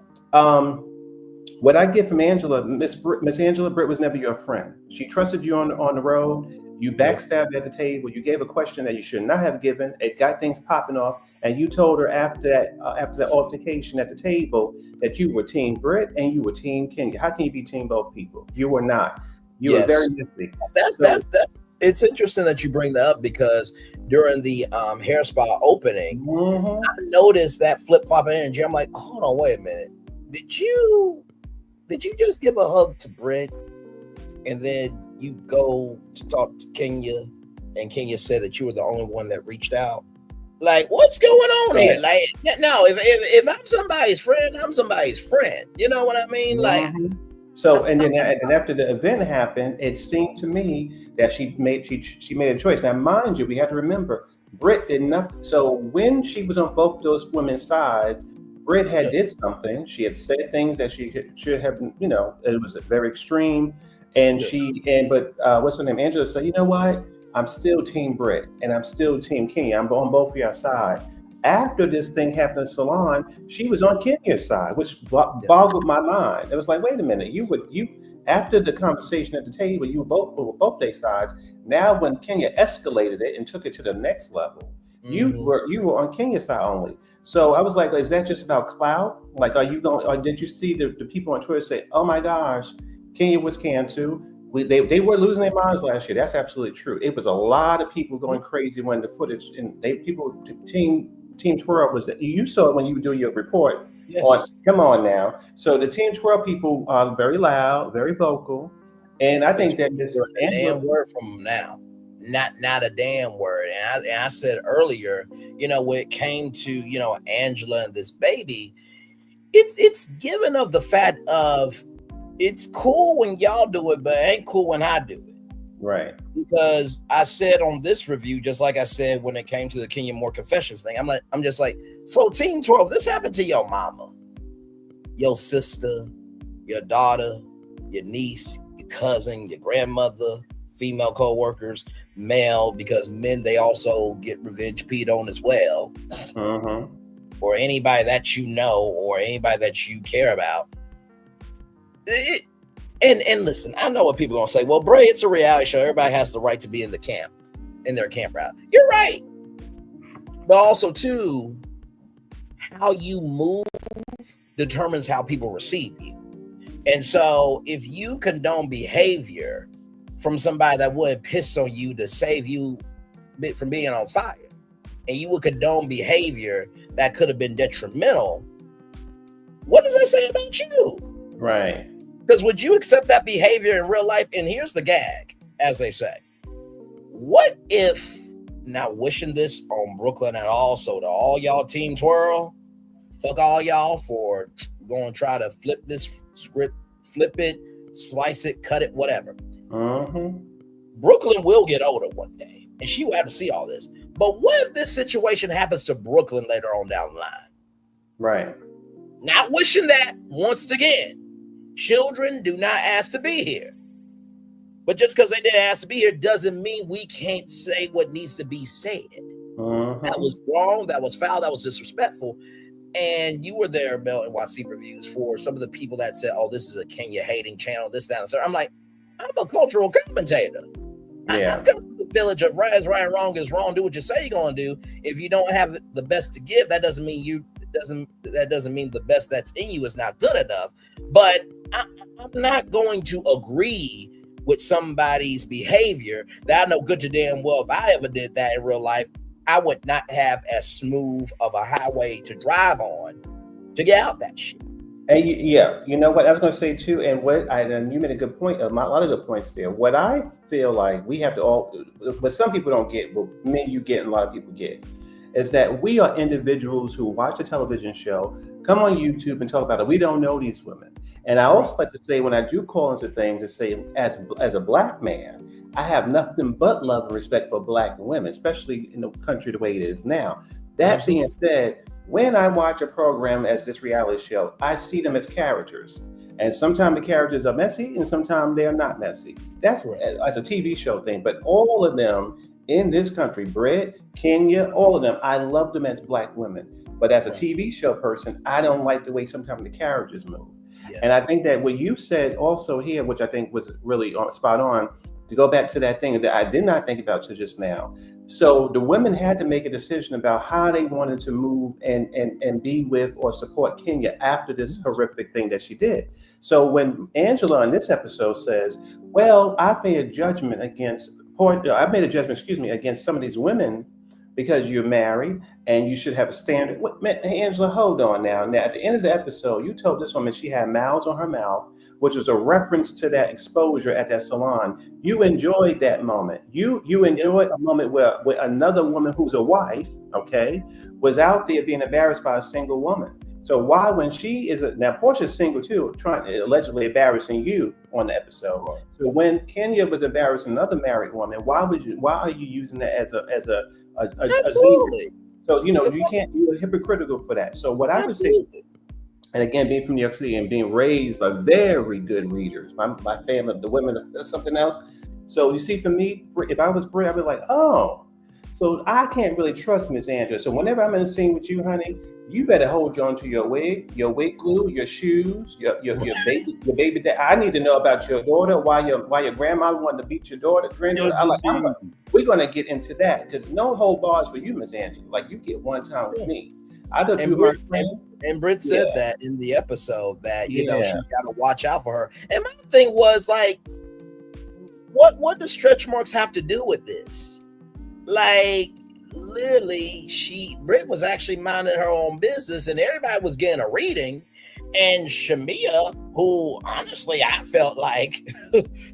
what I get from Angela, Miss Angela, Brit was never your friend. She trusted you on the road. You backstabbed at the table. You gave a question that you should not have given. It got things popping off. And you told her after that altercation at the table that you were Team Brit and you were Team Kenya. How can you be Team both people? You were not. You were very messy. That's it's interesting that you bring that up because during the hair spa opening, I noticed that flip-flop energy. I'm like, hold on, wait a minute. Did you just give a hug to Brit and then you go to talk to Kenya and Kenya said that you were the only one that reached out? Like, what's going on here? Like, no, if I'm somebody's friend, I'm somebody's friend. You know what I mean? Like, so and then after the event happened, it seemed to me that she made a choice. Now, mind you, we have to remember, Brit did nothing. So when she was on both those women's sides, Brit had did something. She had said things that she should have, it was very extreme. And but what's her name? Angela said, you know what? I'm still Team Brit and I'm still Team Kenya. I'm on both of your side. After this thing happened in Salon, she was on Kenya's side, which boggled my mind. It was like, wait a minute, you after the conversation at the table, you were both their sides. Now when Kenya escalated it and took it to the next level, you were on Kenya's side only. So I was like, is that just about clout? Like, are you going? Or did you see the people on Twitter say, "Oh my gosh, Kenya was canned too"? They were losing their minds last year. That's absolutely true. It was a lot of people going crazy when the footage and Team Twirl was that you saw it when you were doing your report. Yes. Come on now. So the Team Twirl people are very loud, very vocal, and I think that this a damn word from them now. Not a damn word. And I said earlier, when it came to Angela and this baby, it's given of the fact of it's cool when y'all do it, but it ain't cool when I do it. Right. Because I said on this review, just like I said when it came to the Kenya Moore confessions thing, I'm just like, so Team 12, this happened to your mama, your sister, your daughter, your niece, your cousin, your grandmother, female co-workers, male, because men, they also get revenge peed on as well. Or anybody that you know or anybody that you care about. And listen, I know what people are gonna say. Well, Bray, it's a reality show. Everybody has the right to be in their campground. You're right. But also, too, how you move determines how people receive you. And so if you condone behavior from somebody that would piss on you to save you from being on fire, and you would condone behavior that could have been detrimental, what does that say about you? Right. Because would you accept that behavior in real life? And here's the gag, as they say. What if, not wishing this on Brooklyn at all, so to all y'all Team Twirl, fuck all y'all for going to try to flip this script, flip it, slice it, cut it, whatever. Brooklyn will get older one day, and she will have to see all this. But what if this situation happens to Brooklyn later on down the line? Right. Not wishing that, once again. Children do not ask to be here. But just because they didn't ask to be here doesn't mean we can't say what needs to be said. That was wrong, that was foul, that was disrespectful. And you were there, Mel, and watched Secret Reviews for some of the people that said, "Oh, this is a Kenya hating channel." This, that, and the third. I'm like, I'm a cultural commentator. I'm coming to the village of right is right, wrong is wrong. Do what you say you're gonna do. If you don't have the best to give, that doesn't mean that doesn't mean the best that's in you is not good enough. But I'm not going to agree with somebody's behavior that I know good to damn well if I ever did that in real life, I would not have as smooth of a highway to drive on to get out that shit. And you know what I was going to say too, and you made a good point, a lot of good points there. What I feel like we have to all, but some people don't get, but many you get and a lot of people get, is that we are individuals who watch a television show, come on YouTube and talk about it. We don't know these women. And I also like to say, when I do call into things, to say as a Black man, I have nothing but love and respect for Black women, especially in the country the way it is now. That being said, when I watch a program as this reality show, I see them as characters. And sometimes the characters are messy and sometimes they are not messy. That's as a TV show thing. But all of them in this country, Brit, Kenya, all of them, I love them as Black women. But as a TV show person, I don't like the way sometimes the characters move. Yes. And I think that what you said also here, which I think was really spot on, to go back to that thing that I did not think about till just now. So the women had to make a decision about how they wanted to move and be with or support Kenya after this horrific thing that she did. So when Angela in this episode says, well, I made a judgment against some of these women because you're married and you should have a standard. Hey, Angela, hold on now. Now, at the end of the episode, you told this woman she had mouths on her mouth, which was a reference to that exposure at that salon. You enjoyed that moment. You enjoyed a moment where another woman who's a wife, okay, was out there being embarrassed by a single woman. So why, when she is now Portia's single too, allegedly embarrassing you on the episode. Right. So when Kenya was embarrassing another married woman, why are you using that as a absolutely? So you can't. You're hypocritical for that. So what I would say, and again, being from New York City and being raised by very good readers, my family, the women, something else. So you see, for me, if I was Brit, I'd be like, oh, so I can't really trust Miss Angela. So whenever I'm in a scene with you, honey, you better hold on to your wig glue, your shoes, your baby. I need to know about your daughter. Why your grandma wanted to beat your daughter, granddaughter. We're gonna get into that because no whole bars for you, Miss Angela. Like, you get one time with me. I don't do and Brit said that in the episode that she's got to watch out for her. And my thing was like, what does stretch marks have to do with this? Like, literally, Brit was actually minding her own business and everybody was getting a reading. And Shamia, who honestly I felt like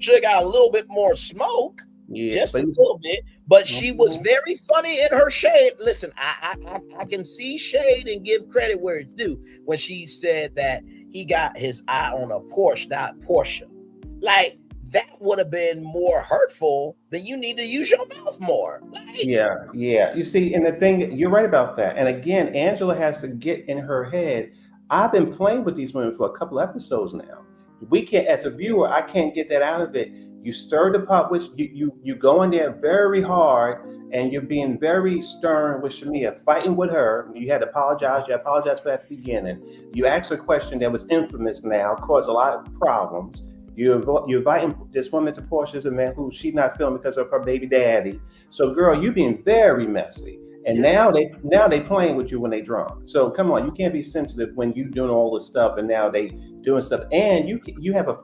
should have got a little bit more smoke, just a little bit, but she was very funny in her shade. Listen, I can see shade and give credit where it's due when she said that he got his eye on a Porsche, not Portia. Like, that would have been more hurtful than you need to use your mouth more. Like, yeah. You see, and the thing, you're right about that. And again, Angela has to get in her head. I've been playing with these women for a couple episodes now. We can't, as a viewer, I can't get that out of it. You stir the pot with you go in there very hard, and you're being very stern with Shamia, fighting with her. You had to apologize. You apologized for that at the beginning. You asked a question that was infamous now, caused a lot of problems. You're inviting this woman to Portia's event who she's not feeling because of her baby daddy. So, girl, you being very messy. And now they playing with you when they drunk. So come on, you can't be sensitive when you doing all this stuff and now they doing stuff. And you have a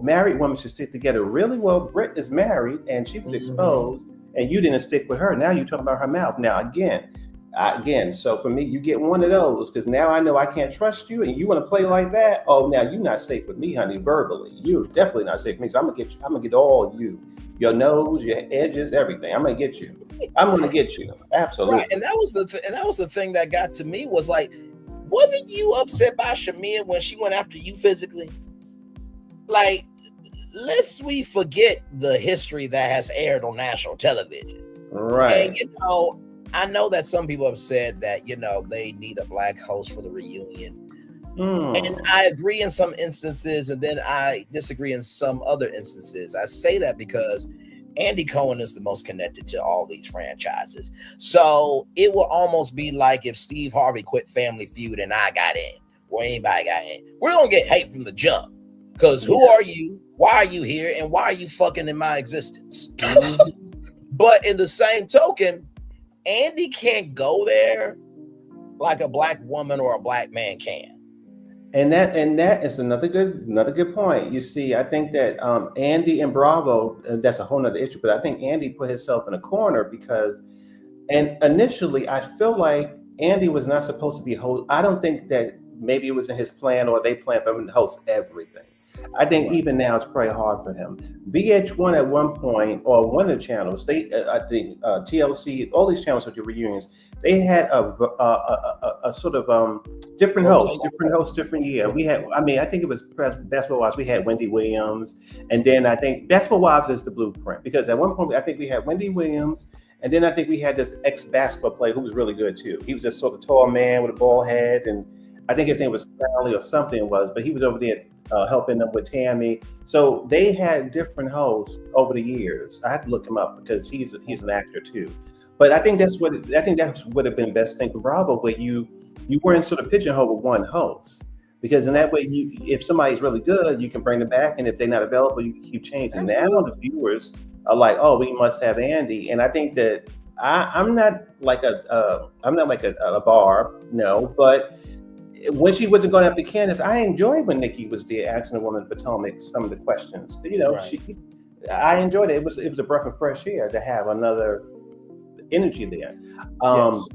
married women should stick together. Really? Well, Brit is married and she was exposed and you didn't stick with her. Now you're talking about her mouth. Now again, so for me, you get one of those because now I know I can't trust you and you want to play like that. Oh, now you're not safe with me, honey, verbally. You're definitely not safe with me. So I'm gonna get all you. Your nose, your edges, everything. I'm gonna get you. Absolutely. Right. And that was the thing that got to me was like, wasn't you upset by Shamia when she went after you physically? Like, lest we forget the history that has aired on national television. Right. And I know that some people have said that, they need a Black host for the reunion. And I agree in some instances, and then I disagree in some other instances. I say that because Andy Cohen is the most connected to all these franchises. So it will almost be like if Steve Harvey quit Family Feud and I got in, or anybody got in. We're going to get hate from the jump. Because who are you? Why are you here? And why are you fucking in my existence? But in the same token, Andy can't go there like a black woman or a black man can. And that is another good point. You see, I think that Andy and Bravo, that's a whole nother issue, but I think Andy put himself in a corner because, and initially I feel like Andy was not supposed to be host. I don't think that maybe it was in his plan or they planned for him to host everything. I think even now it's probably hard for him. VH1 at one point, or one of the channels, I think TLC, all these channels with the reunions, they had a sort of different hosts, different year. We had, I think it was Basketball Wives. We had Wendy Williams, and then I think Basketball Wives is the blueprint because at one point I think we had Wendy Williams, and then I think we had this ex-basketball player who was really good too. He was a sort of tall man with a bald head, and I think his name was Stanley or something it was, but he was over there helping them with Tammy. So they had different hosts over the years. I had to look him up because he's an actor too. But I think that would have been best thing for Bravo, where you weren't sort of pigeonholed with one host, because in that way, if somebody's really good, you can bring them back, and if they're not available, you can keep changing. Now the viewers are like, oh, we must have Andy, and I think that I'm not like a Barb, no, but when she wasn't going after Candace, I enjoyed when Nikki was there asking the woman of Potomac some of the questions. Right. I enjoyed it. It was a breath of fresh air to have another energy there. Yes.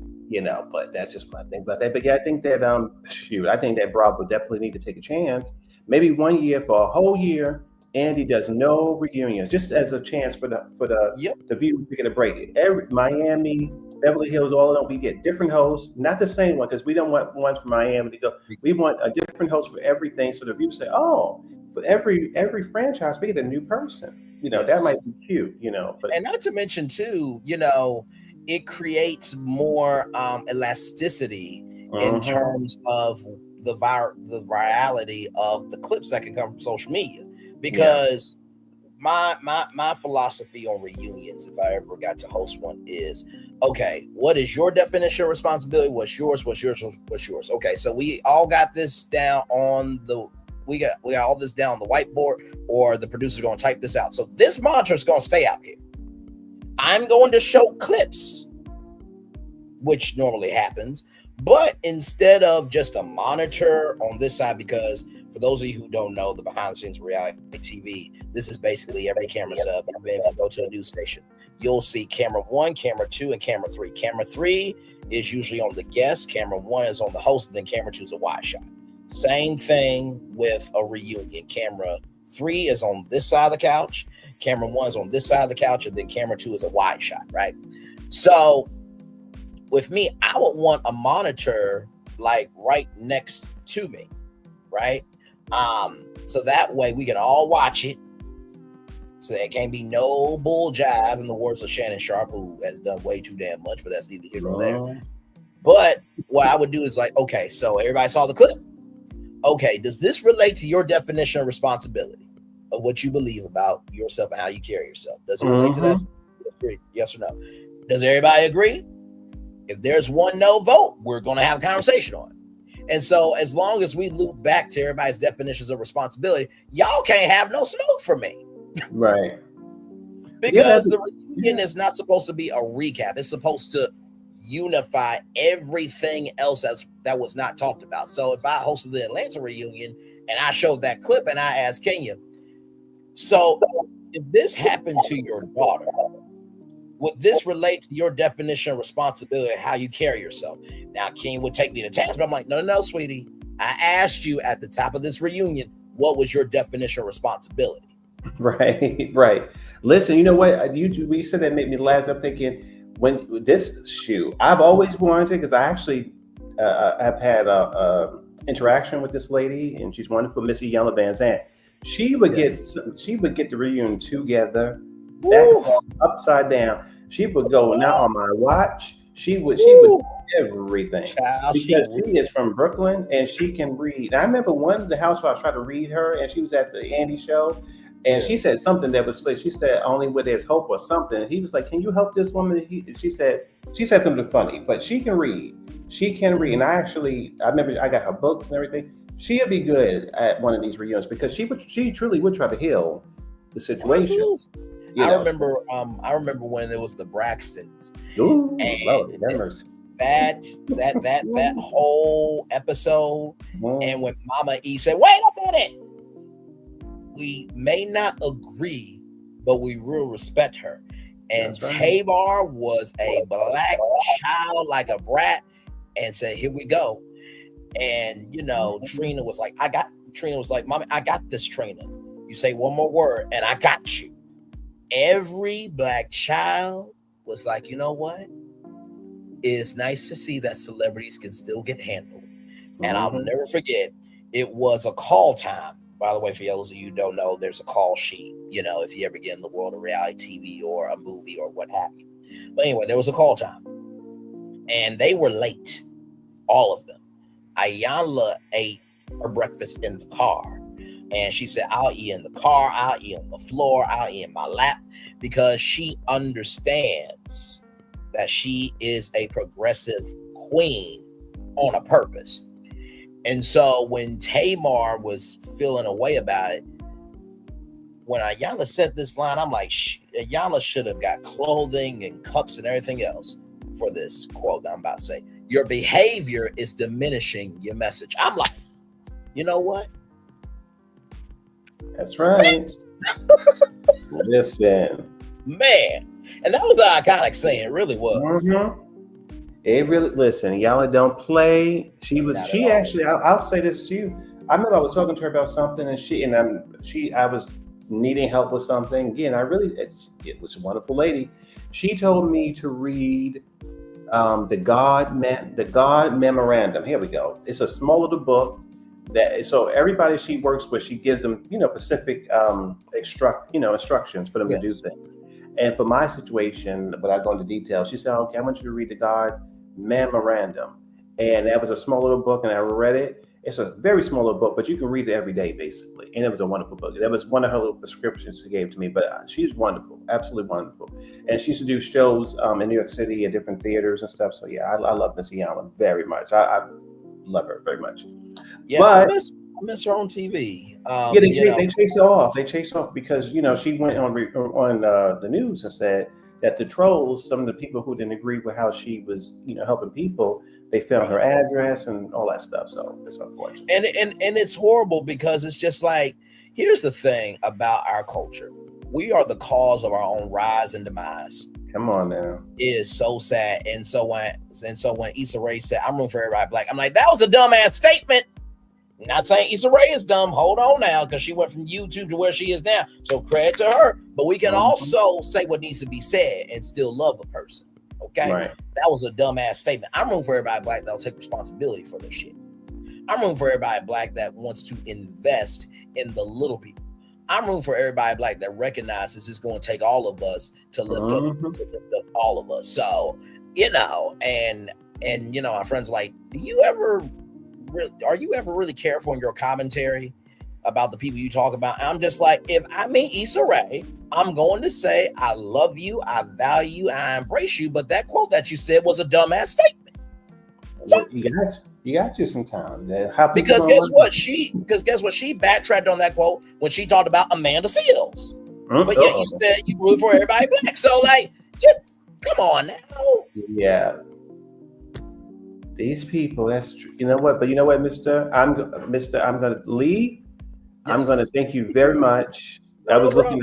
But that's just my thing about that. But yeah, I think that I think that Bravo definitely need to take a chance. Maybe 1 year, for a whole year, Andy does no reunions, just as a chance for the viewers to get a break. Miami, Beverly Hills, all of them, we get different hosts, not the same one, because we don't want ones from Miami to go. We want a different host for everything, so the viewers say, oh, for every franchise, we get a new person. That might be cute, But and not to mention too, it creates more elasticity in terms of the virality of the clips that can come from social media. Because my philosophy on reunions, if I ever got to host one, is okay, what is your definition of responsibility? What's yours? What's yours? What's yours? Okay, so we all got this down on the we got all this down on the whiteboard, or the producer's going to type this out. So this monitor is going to stay out here. I'm going to show clips, which normally happens, but instead of just a monitor on this side, because for those of you who don't know the behind the scenes of reality TV, this is basically every camera sub. And if you go to a news station, you'll see camera 1, camera 2, and camera 3. Camera 3 is usually on the guest. Camera 1 is on the host, and then camera 2 is a wide shot. Same thing with a reunion. Camera 3 is on this side of the couch. Camera 1 is on this side of the couch, and then camera 2 is a wide shot, right? So with me, I would want a monitor like right next to me, right? So that way we can all watch it. So there can't be no bull jive, in the words of Shannon Sharp, who has done way too damn much, but that's neither here nor there. But what I would do is like, okay, so everybody saw the clip. Okay, does this relate to your definition of responsibility, of what you believe about yourself and how you carry yourself? Does it relate to that? Yes or no? Does everybody agree? If there's one no vote, we're going to have a conversation on it. And so as long as we loop back to everybody's definitions of responsibility, y'all can't have no smoke for me. Right. Because the reunion is not supposed to be a recap. It's supposed to unify everything else that was not talked about. So if I hosted the Atlanta reunion and I showed that clip and I asked Kenya, so if this happened to your daughter, would this relate to your definition of responsibility, how you carry yourself? Now, Kenya would take me to task, but I'm like, no, sweetie. I asked you at the top of this reunion, what was your definition of responsibility? Right. Listen, you know what? We said that made me laugh. I'm thinking, when this shoe, I've always wanted it, because I actually have had a interaction with this lady, and she's wonderful, Missy Yellow Van Zandt. She would get the reunion together, back and forth, upside down. She would go now on my watch. She would do everything, because she is from Brooklyn and she can read. I remember one of the Housewives tried to read her, and she was at the Andy show. And she said something that was slick. She said, only where there's hope or something. He was like, can you help this woman? She said something funny, but she can read. She can read. And I remember I got her books and everything. She'd be good at one of these reunions because she truly would try to heal the situation. I remember when there was the Braxtons. Ooh, and Lord, that whole episode, and when Mama E said, "Wait a minute, we may not agree, but we will respect her." And Tamar was a black child, like a brat, and said, "Here we go." And Trina was like, "Mommy, I got this, Trina. You say one more word, and I got you." Every black child was like, you know what? It's nice to see that celebrities can still get handled. And I'll never forget, it was a call time. By the way, for those of you who don't know, there's a call sheet, if you ever get in the world of reality TV or a movie or what have you. But anyway, there was a call time. And they were late, all of them. Ayanla ate her breakfast in the car. And she said, I'll eat in the car, I'll eat on the floor, I'll eat in my lap, because she understands that she is a progressive queen on a purpose. And so when Tamar was feeling a way about it, when Ayanla said this line, I'm like, Ayanla should have got clothing and cups and everything else for this quote that I'm about to say. Your behavior is diminishing your message. I'm like, you know what? That's right. Listen, man, and that was the iconic saying. It really was. It really. Listen, y'all don't play. She actually. I'll say this to you. I remember I was talking to her about something, and I was needing help with something. Again, it was a wonderful lady. She told me to read the God Memorandum. Here we go. It's a small little book. So everybody she works with, she gives them, specific instructions for them to do things. And for my situation, without going into detail, she said, okay, I want you to read the God Memorandum. And that was a small little book, and I read it. It's a very small little book, but you can read it every day, basically. And it was a wonderful book. That was one of her little prescriptions she gave to me, but she's wonderful, absolutely wonderful. And she used to do shows in New York City at different theaters and stuff. So yeah, I love Miss Ayanla very much. I love her very much. Yeah, but I miss her on TV. They chase her off. They chase her off because she went on the news and said that the trolls, some of the people who didn't agree with how she was, helping people, they found her address and all that stuff. So it's unfortunate. And it's horrible because it's just like, here's the thing about our culture: we are the cause of our own rise and demise. Come on now. It is so sad. And so when Issa Rae said, I'm rooting for everybody black, I'm like, that was a dumbass statement. I'm not saying Issa Rae is dumb. Hold on now, because she went from YouTube to where she is now. So credit to her. But we can also say what needs to be said and still love a person. Okay? Right. That was a dumbass statement. I'm rooting for everybody black that'll take responsibility for their shit. I'm rooting for everybody black that wants to invest in the little people. I'm rooting for everybody black that recognizes it's going to take all of us to lift up all of us. So, and our friends like, are you ever really careful in your commentary about the people you talk about? I'm just like, if I meet Issa Rae, I'm going to say, I love you, I value you, I embrace you. But that quote that you said was a dumbass statement. So, you got you some time. Because guess what? She backtracked on that quote when she talked about Amanda Seals. But yet you said you root for everybody black. So just come on now. Yeah. These people, that's true. You know what? But you know what, Mr. I'm going to leave. Yes. I'm going to thank you very much. I was looking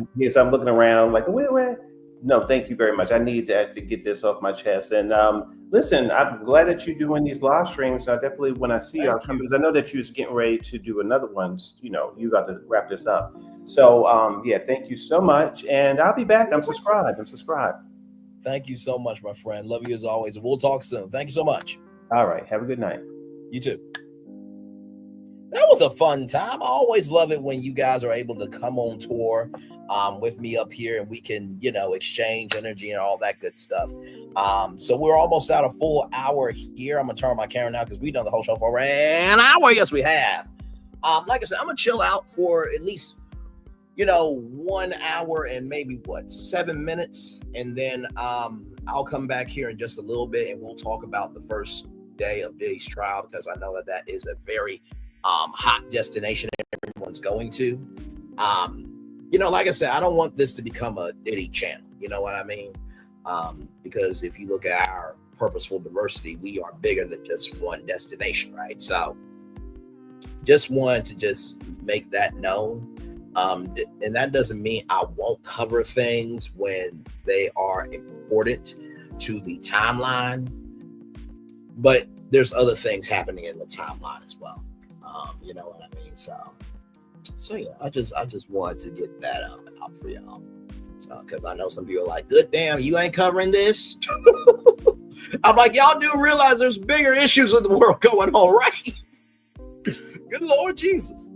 around like, where? No, thank you very much. I need to get this off my chest. And listen, I'm glad that you're doing these live streams. I definitely, when I see y'all come, because I know that you're getting ready to do another one. You got to wrap this up. So thank you so much. And I'll be back. I'm subscribed. Thank you so much, my friend. Love you as always. We'll talk soon. Thank you so much. All right. Have a good night. You too. That was a fun time. I always love it when you guys are able to come on tour with me up here and we can, exchange energy and all that good stuff. So we're almost at a full hour here. I'm going to turn my camera now because we've done the whole show for an hour. Yes, we have. Like I said, I'm going to chill out for at least, 1 hour and maybe 7 minutes, and then I'll come back here in just a little bit and we'll talk about the first day of Diddy's trial, because I know that is a very hot destination everyone's going to. Like I said, I don't want this to become a Diddy channel, you know what I mean? Because if you look at our purposeful diversity, we are bigger than just one destination, right? So just wanted to just make that known. And that doesn't mean I won't cover things when they are important to the timeline, but there's other things happening in the timeline as well. You know what I mean? So yeah, I just wanted to get that out for y'all. So, because I know some people are like, good damn, you ain't covering this. I'm like, y'all do realize there's bigger issues in the world going on, right? Good Lord Jesus.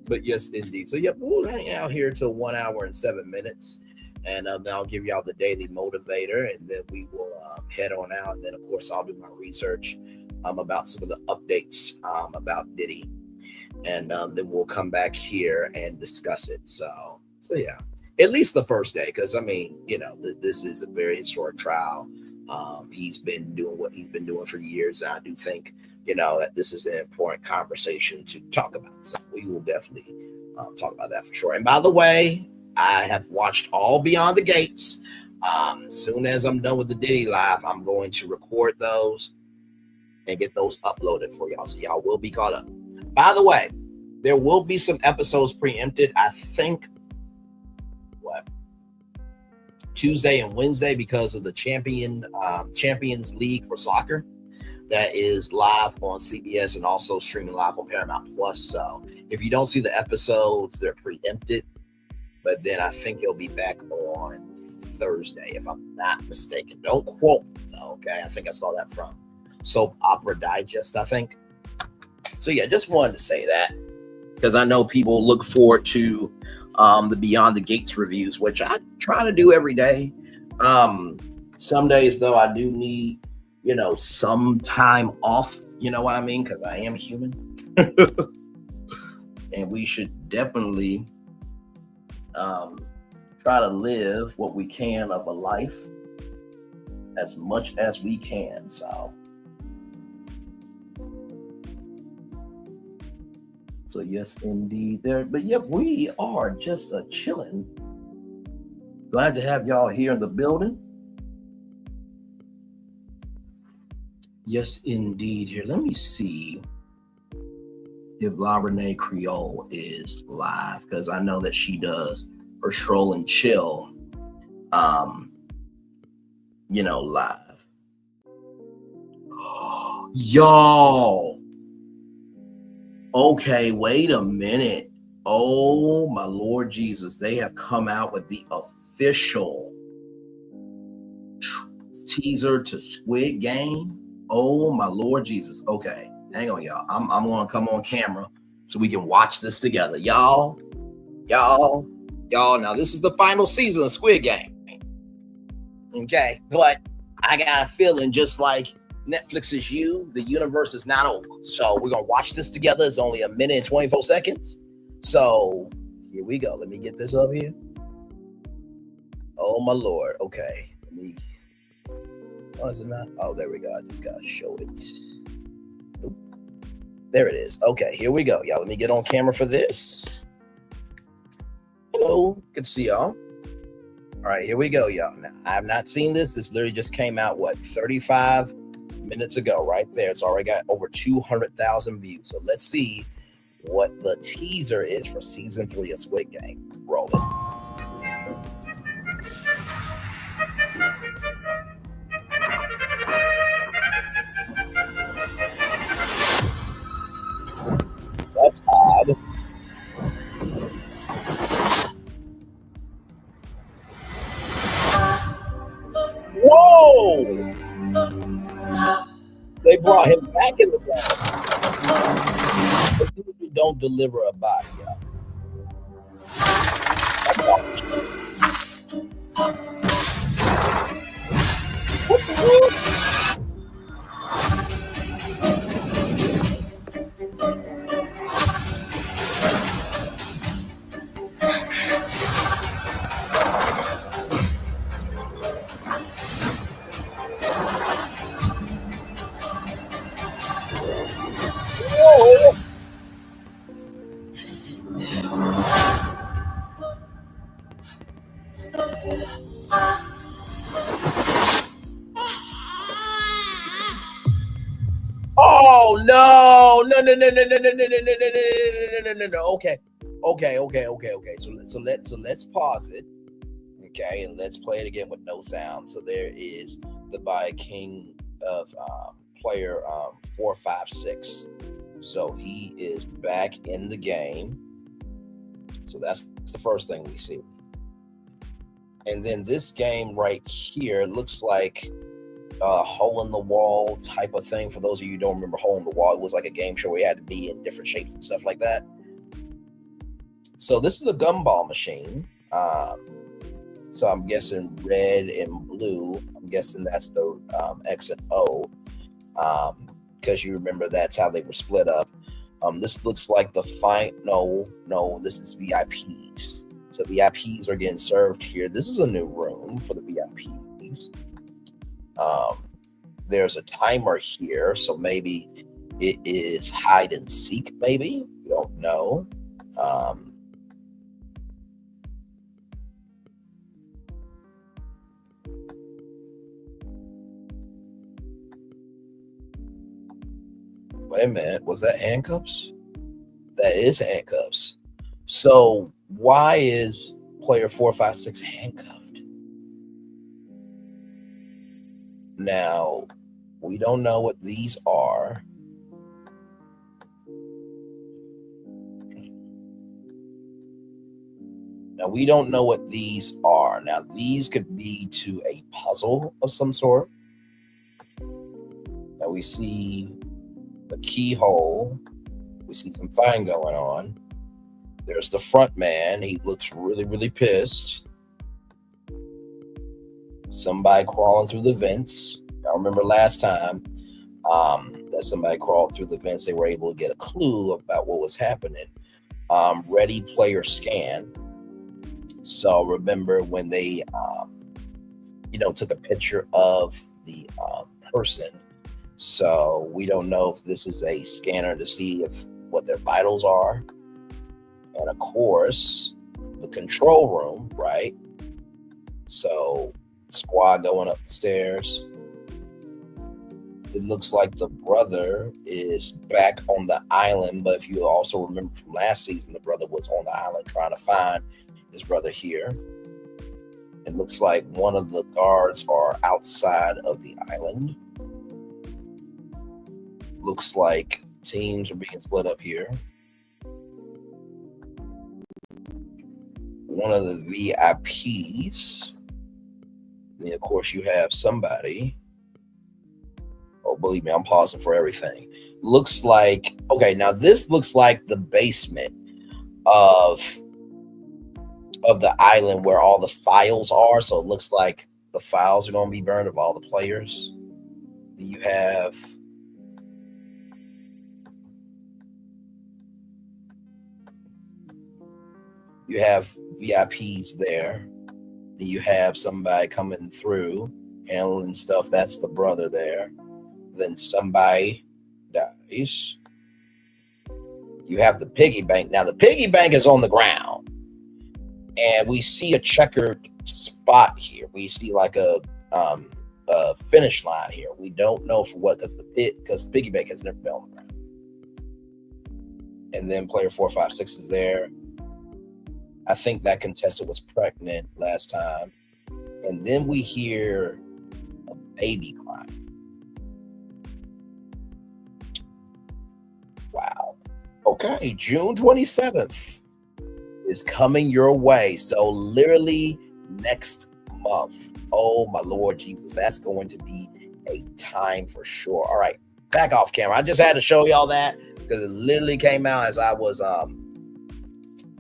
But yes, indeed. So yeah, we'll hang out here till 1 hour and 7 minutes, and then I'll give y'all the daily motivator, and then we will head on out. And then of course I'll do my research about some of the updates about Diddy, and then we'll come back here and discuss it. So yeah, at least the first day, because I mean, this is a very historic trial. He's been doing what he's been doing for years, and I do think that this is an important conversation to talk about. So we will definitely talk about that for sure. And by the way, I have watched all Beyond the Gates. Soon as I'm done with the Diddy live, I'm going to record those and get those uploaded for y'all, so y'all will be caught up. By the way, there will be some episodes preempted, I think, Tuesday and Wednesday, because of the Champions League for soccer that is live on CBS and also streaming live on Paramount Plus. So if you don't see the episodes, they're preempted, but then I think you'll be back on Thursday, if I'm not mistaken. Don't quote me though, okay? I think I saw that from Soap Opera Digest, I think. So yeah, just wanted to say that, because I know people look forward to the Beyond the Gates reviews, which I try to do every day. Some days though, I do need, some time off, you know what I mean? Because I am human. And we should definitely try to live what we can of a life as much as we can. So yes, indeed. But yep, we are just chilling. Glad to have y'all here in the building. Yes, indeed. Here, let me see if La Renee Creole is live, because I know that she does her Stroll and Chill, live. Y'all. Okay, wait a minute. Oh, my Lord Jesus. They have come out with the official teaser to Squid Game. Oh, my Lord Jesus. Okay, hang on, y'all. I'm going to come on camera so we can watch this together. Y'all. Now, this is the final season of Squid Game. Okay, but I got a feeling just like Netflix is You, the universe is not over. So we're going to watch this together. It's only 1 minute and 24 seconds. So here we go. Let me get this up here. Oh, my Lord. Okay. Oh, is it not? Oh, there we go. I just got to show it. Nope. There it is. Okay, here we go. Y'all, let me get on camera for this. Hello. Good to see y'all. All right, here we go, y'all. Now, I have not seen this. This literally just came out, 35 minutes ago, right there. It's already got over 200,000 views. So let's see what the teaser is for season 3 of Squid Game. Roll it. That's odd. Whoa! They brought him back in the game. They usually don't deliver a body, y'all. no. Okay. So let's pause it. Okay, and let's play it again with no sound. So there is the by king of player 456. So he is back in the game. So that's the first thing we see. And then this game right here looks like a hole in the wall type of thing. For those of you who don't remember hole in the wall, it was like a game show where you had to be in different shapes and stuff like that. So this is a gumball machine. So I'm guessing red and blue. I'm guessing that's the X and O, because you remember that's how they were split up. This looks like the no, this is VIPs. So VIPs are getting served here. This is a new room for the VIPs. There's a timer here, so maybe it is hide and seek, maybe. We don't know. Wait a minute, was that handcuffs? That is handcuffs. So why is player 456 handcuffed? Now, we don't know what these are. Now, these could be to a puzzle of some sort. Now, we see the keyhole. We see some fighting going on. There's the front man. He looks really, really pissed. Somebody crawling through the vents. I remember last time that somebody crawled through the vents. They were able to get a clue about what was happening. Ready player scan. So remember when they, took a picture of the person. So we don't know if this is a scanner to see what their vitals are. And of course, the control room, right? So squad going up the stairs. It looks like the brother is back on the island, but if you also remember from last season, the brother was on the island trying to find his brother here. It looks like one of the guards are outside of the island. Looks like teams are being split up here. One of the VIPs. Then, of course, you have somebody. Oh, believe me, I'm pausing for everything. Looks like, okay, now this looks like the basement of the island where all the files are. So it looks like the files are going to be burned of all the players. You have VIPs there. Then you have somebody coming through, handling stuff. That's the brother there. Then somebody dies. You have the piggy bank. Now the piggy bank is on the ground, and we see a checkered spot here. We see like a finish line here. We don't know for what, because the piggy bank has never been on the ground. And then player 456 is there. I think that contestant was pregnant last time. And then we hear a baby crying. Wow. Okay, June 27th is coming your way. So literally next month. Oh my Lord Jesus, that's going to be a time for sure. All right, back off camera. I just had to show y'all that because it literally came out as I was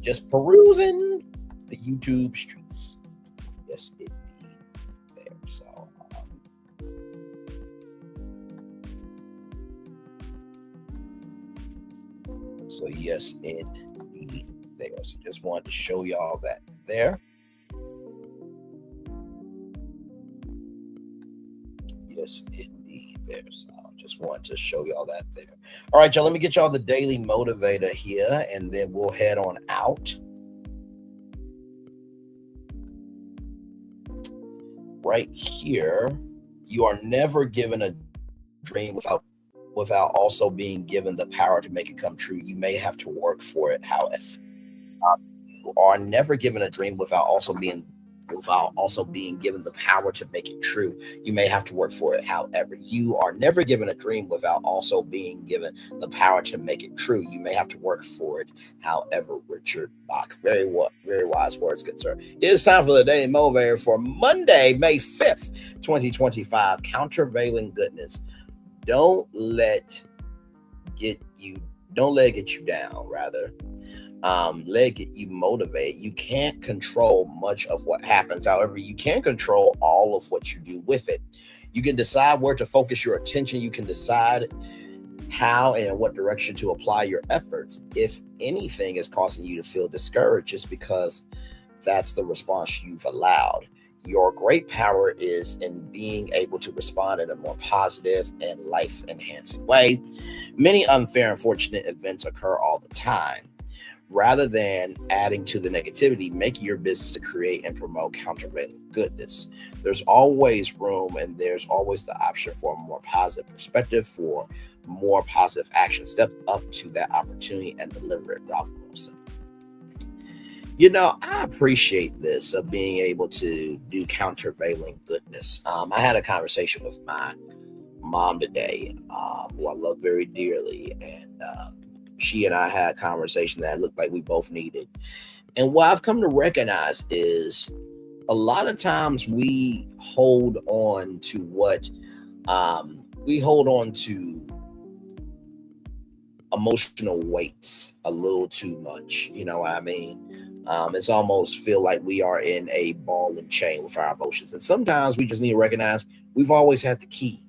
just perusing the YouTube streets. Yes, it be there. So yes, indeed there. So just wanted to show y'all that there. Yes, indeed there. So just wanted to show y'all that there. All right, y'all, let me get y'all the daily motivator here, and then we'll head on out. Right here, you are never given a dream without without also being given the power to make it come true. You may have to work for it. However, you are never given a dream without also being given the power to make it true. You may have to work for it. However, you are never given a dream without also being given the power to make it true. You may have to work for it. However, Richard Bach, very wise words, good sir. It is time for the Daily Motivator for Monday, May 5th, 2025. Countervailing goodness. Don't let it get you down, rather. Let it get you motivate. You can't control much of what happens. However, you can control all of what you do with it. You can decide where to focus your attention. You can decide how and in what direction to apply your efforts. If anything is causing you to feel discouraged, just because that's the response you've allowed. Your great power is in being able to respond in a more positive and life-enhancing way. Many unfair and fortunate events occur all the time. Rather than adding to the negativity, make your business to create and promote countervailing goodness. There's always room and there's always the option for a more positive perspective, for more positive action. Step up to that opportunity and deliver it. Ralph Wilson. You know, I appreciate this of being able to do countervailing goodness. I had a conversation with my mom today, who I love very dearly, and she and I had a conversation that looked like we both needed. And what I've come to recognize is a lot of times we hold on to emotional weights a little too much. You know what I mean? It's almost feel like we are in a ball and chain with our emotions. And sometimes we just need to recognize we've always had the key.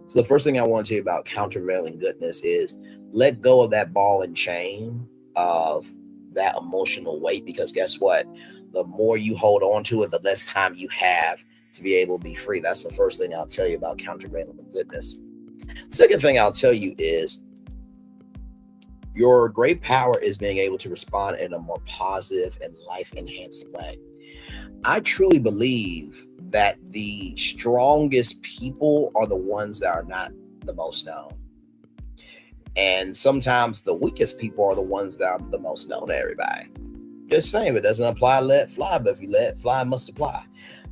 So the first thing I want to tell you about countervailing goodness is let go of that ball and chain of that emotional weight, because guess what? The more you hold on to it, the less time you have to be able to be free. That's the first thing I'll tell you about countervailing goodness. Second thing I'll tell you is your great power is being able to respond in a more positive and life-enhancing way. I truly believe that the strongest people are the ones that are not the most known. And sometimes the weakest people are the ones that are the most known to everybody. Just saying, if it doesn't apply, let it fly. But if you let it fly, it must apply.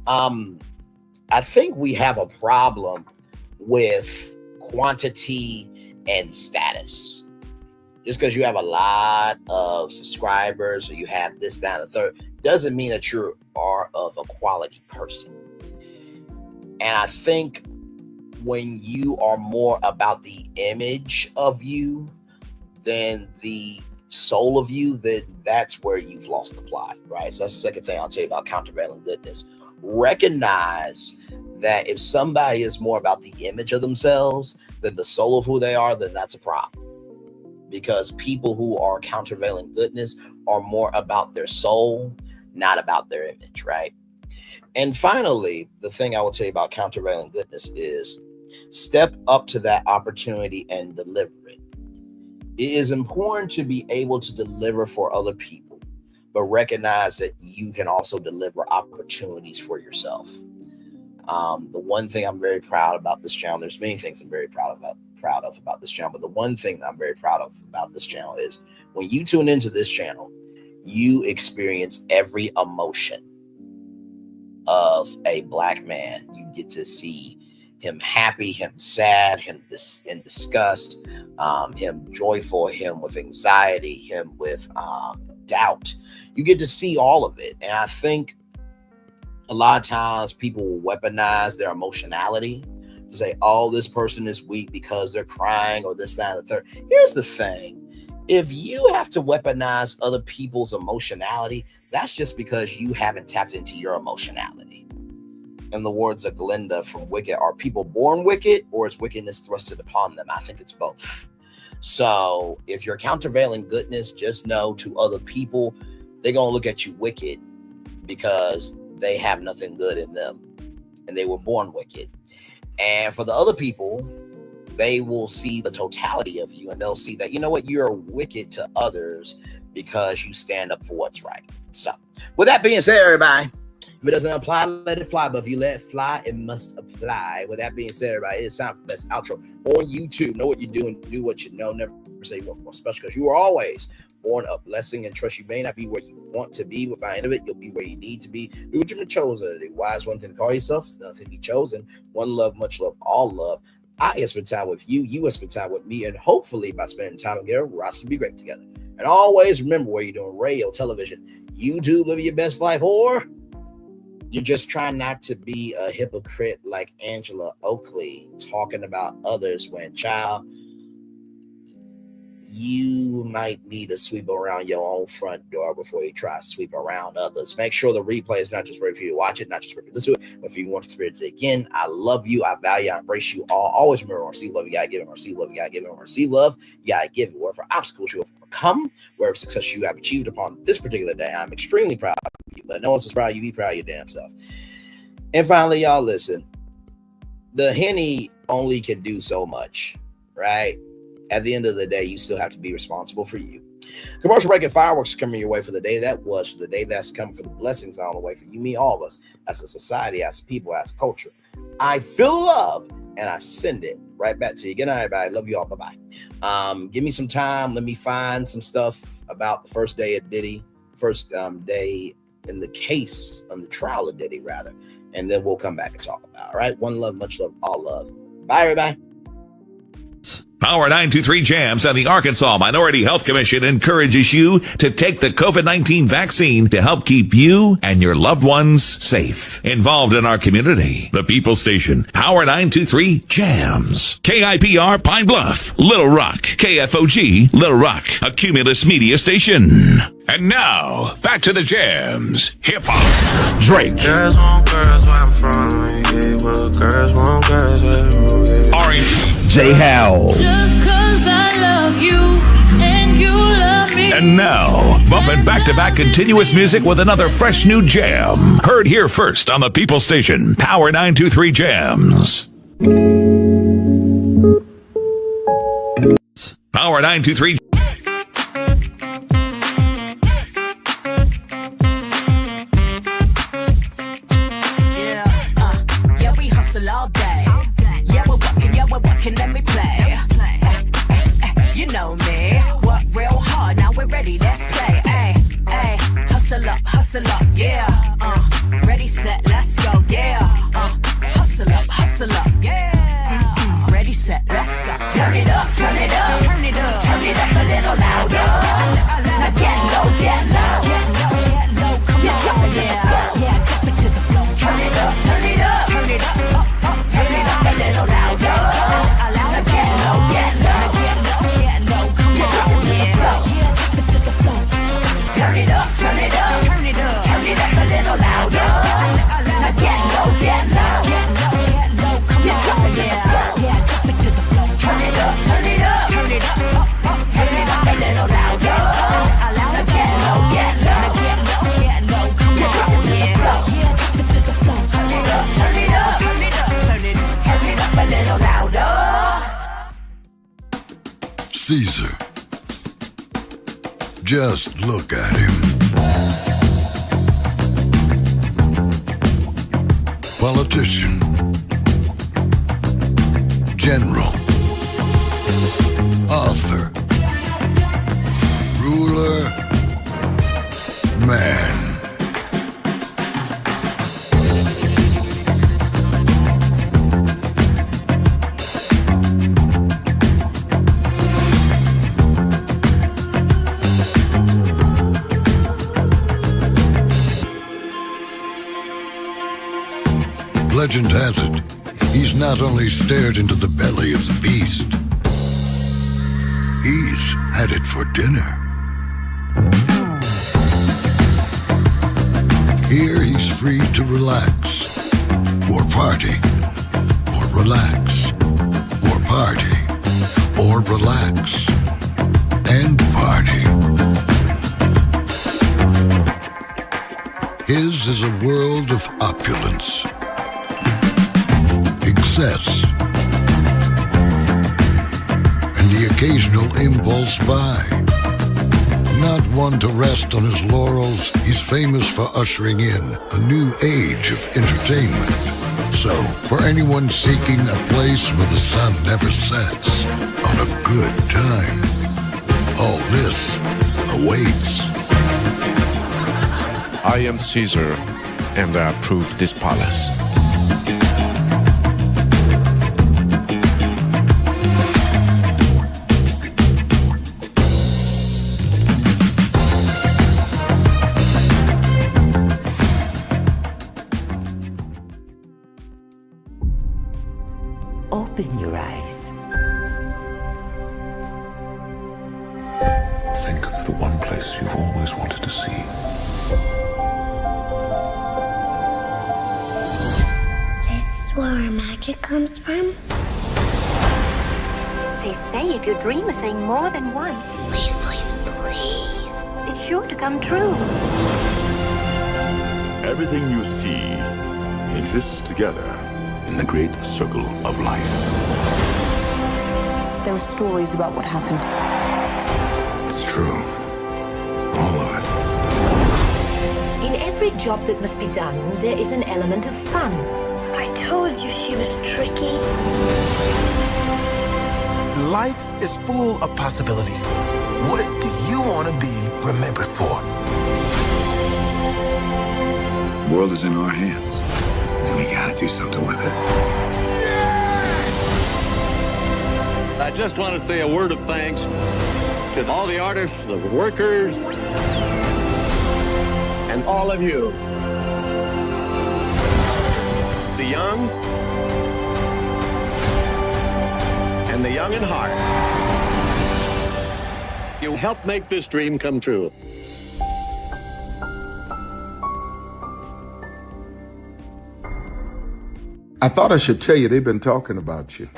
I think we have a problem with quantity and status. Just because you have a lot of subscribers or you have this, that, and the third, doesn't mean that you are of a quality person. And I think when you are more about the image of you than the soul of you, then that's where you've lost the plot, right? So that's the second thing I'll tell you about countervailing goodness. Recognize that if somebody is more about the image of themselves than the soul of who they are, then that's a problem. Because people who are countervailing goodness are more about their soul, not about their image, right? And finally, the thing I will tell you about countervailing goodness is step up to that opportunity and deliver it. It is important to be able to deliver for other people, but recognize that you can also deliver opportunities for yourself. The one thing I'm very proud about this channel, there's many things I'm very proud of about this channel, but the one thing that I'm very proud of about this channel is when you tune into this channel, you experience every emotion of a Black man. You get to see him happy, him sad, him in disgust, him joyful, him with anxiety, him with doubt. You get to see all of it. And I think a lot of times people will weaponize their emotionality to say, oh, this person is weak because they're crying or this, that, and the third. Here's the thing. If you have to weaponize other people's emotionality, that's just because you haven't tapped into your emotionality. In the words of Glinda from Wicked, are people born wicked or is wickedness thrusted upon them? I think it's both. So if you're countervailing goodness, just know to other people, they're going to look at you wicked because they have nothing good in them and they were born wicked. And for the other people, they will see the totality of you and they'll see that, you know what, you're wicked to others because you stand up for what's right. So with that being said, everybody, If it doesn't apply, let it fly. But if you let it fly, it must apply. With that being said, everybody, it's time for the best outro on YouTube. Know what you're doing. Do what you know. Never say you want more special, because you are always born a blessing, and trust you may not be where you want to be, but by the end of it, you'll be where you need to be. Do what you've been chosen to do. Why is one thing to call yourself? It's nothing to be chosen. One love, much love, all love. I have spent time with you. You have spent time with me, and hopefully by spending time together, we're also to be great together. And always remember, where you're doing radio, television, YouTube, living your best life, or you're just trying not to be a hypocrite like Angela Oakley, talking about others when, child, you might need to sweep around your own front door before you try to sweep around others. Make sure the replay is not just ready for you to watch it, not just ready for you to listen to it, but if you want to experience it again. I love you. I value, I embrace you all. Always remember, receive love, you gotta give it. Receive love, you gotta give it. Receive love, you gotta give it. Wherever obstacles you have overcome, wherever success you have achieved upon this particular day, I'm extremely proud of you. But no one's as proud of you. Be proud of your damn self. And finally, y'all, listen. The Henny only can do so much, right? At the end of the day, you still have to be responsible for you. Commercial break and fireworks are coming your way for the day that was, for the day that's coming, for the blessings on the way for you, me, all of us, as a society, as a people, as a culture. I feel love and I send it right back to you. Good night, everybody. Love you all. Bye-bye. Give me some time. Let me find some stuff about the first day of Diddy, first day in the case, on the trial of Diddy, rather. And then we'll come back and talk about it. All right. One love, much love, all love. Bye, everybody. Power 923 Jams and the Arkansas Minority Health Commission encourages you to take the COVID-19 vaccine to help keep you and your loved ones safe. Involved in our community, the People Station, Power 923 Jams, KIPR Pine Bluff, Little Rock, KFOG Little Rock, a Cumulus Media Station. And now, back to the jams. Hip-hop. Drake. Girls want girls where I'm from. Yeah, well, girls want girls where R&B. J. Howe. Just 'cause I love you and you love me. And now, bumping back-to-back continuous music with another fresh new jam. Heard here first on the People Station, Power 923 Jams. Power 923. All day. Yeah, we're working, let me play. You know me. Work real hard, now we're ready, let's play. Hustle up, yeah. Ready, set, let's go, yeah. Hustle up, yeah. Ready, set, let's go. Turn it up, turn it up, turn it up, turn it up a little louder. Now get low, get low, come on, drop it to the floor. Yeah, drop it to the floor. Turn it up, turn it up, turn it up. Turn it up a little louder. Now get low, get low, come on, drop it to the floor. Yeah, drop it to the floor. Turn it up, turn it up, turn it up, turn it up a little louder. Now get low, come on, drop it to the floor. Yeah, drop it to the floor. Turn it up, turn it up, turn it up, turn it up a little louder. Now get low, come on, drop it to the floor. Yeah, drop it to the floor. Turn it up, turn it up, turn it up, turn it up a little louder. Caesar. Just look at him. Politician. General. Author. Ruler. Man. Legend has it, he's not only stared into the belly of the beast, he's had it for dinner. Here he's free to relax, or party, or relax, or party, or relax, and party. His is a world of opulence, excess, and the occasional impulse buy. not one to rest on his laurels. He's famous for ushering in a new age of entertainment. So, for anyone seeking a place where the sun never sets on a good time, all this awaits. I am Caesar, and I approve this palace. Open your eyes. Think of the one place you've always wanted to see. This is where our magic comes from? They say if you dream a thing more than once, please, please, please, it's sure to come true. Everything you see exists together in the great circle of life. There are stories about what happened. It's true. All of it. In every job that must be done, there is an element of fun. I told you she was tricky. Life is full of possibilities. What do you want to be remembered for? The world is in our hands, and we gotta do something with it. I just want to say a word of thanks to all the artists, the workers, and all of you. The young and the young in heart. You helped make this dream come true. I thought I should tell you they've been talking about you.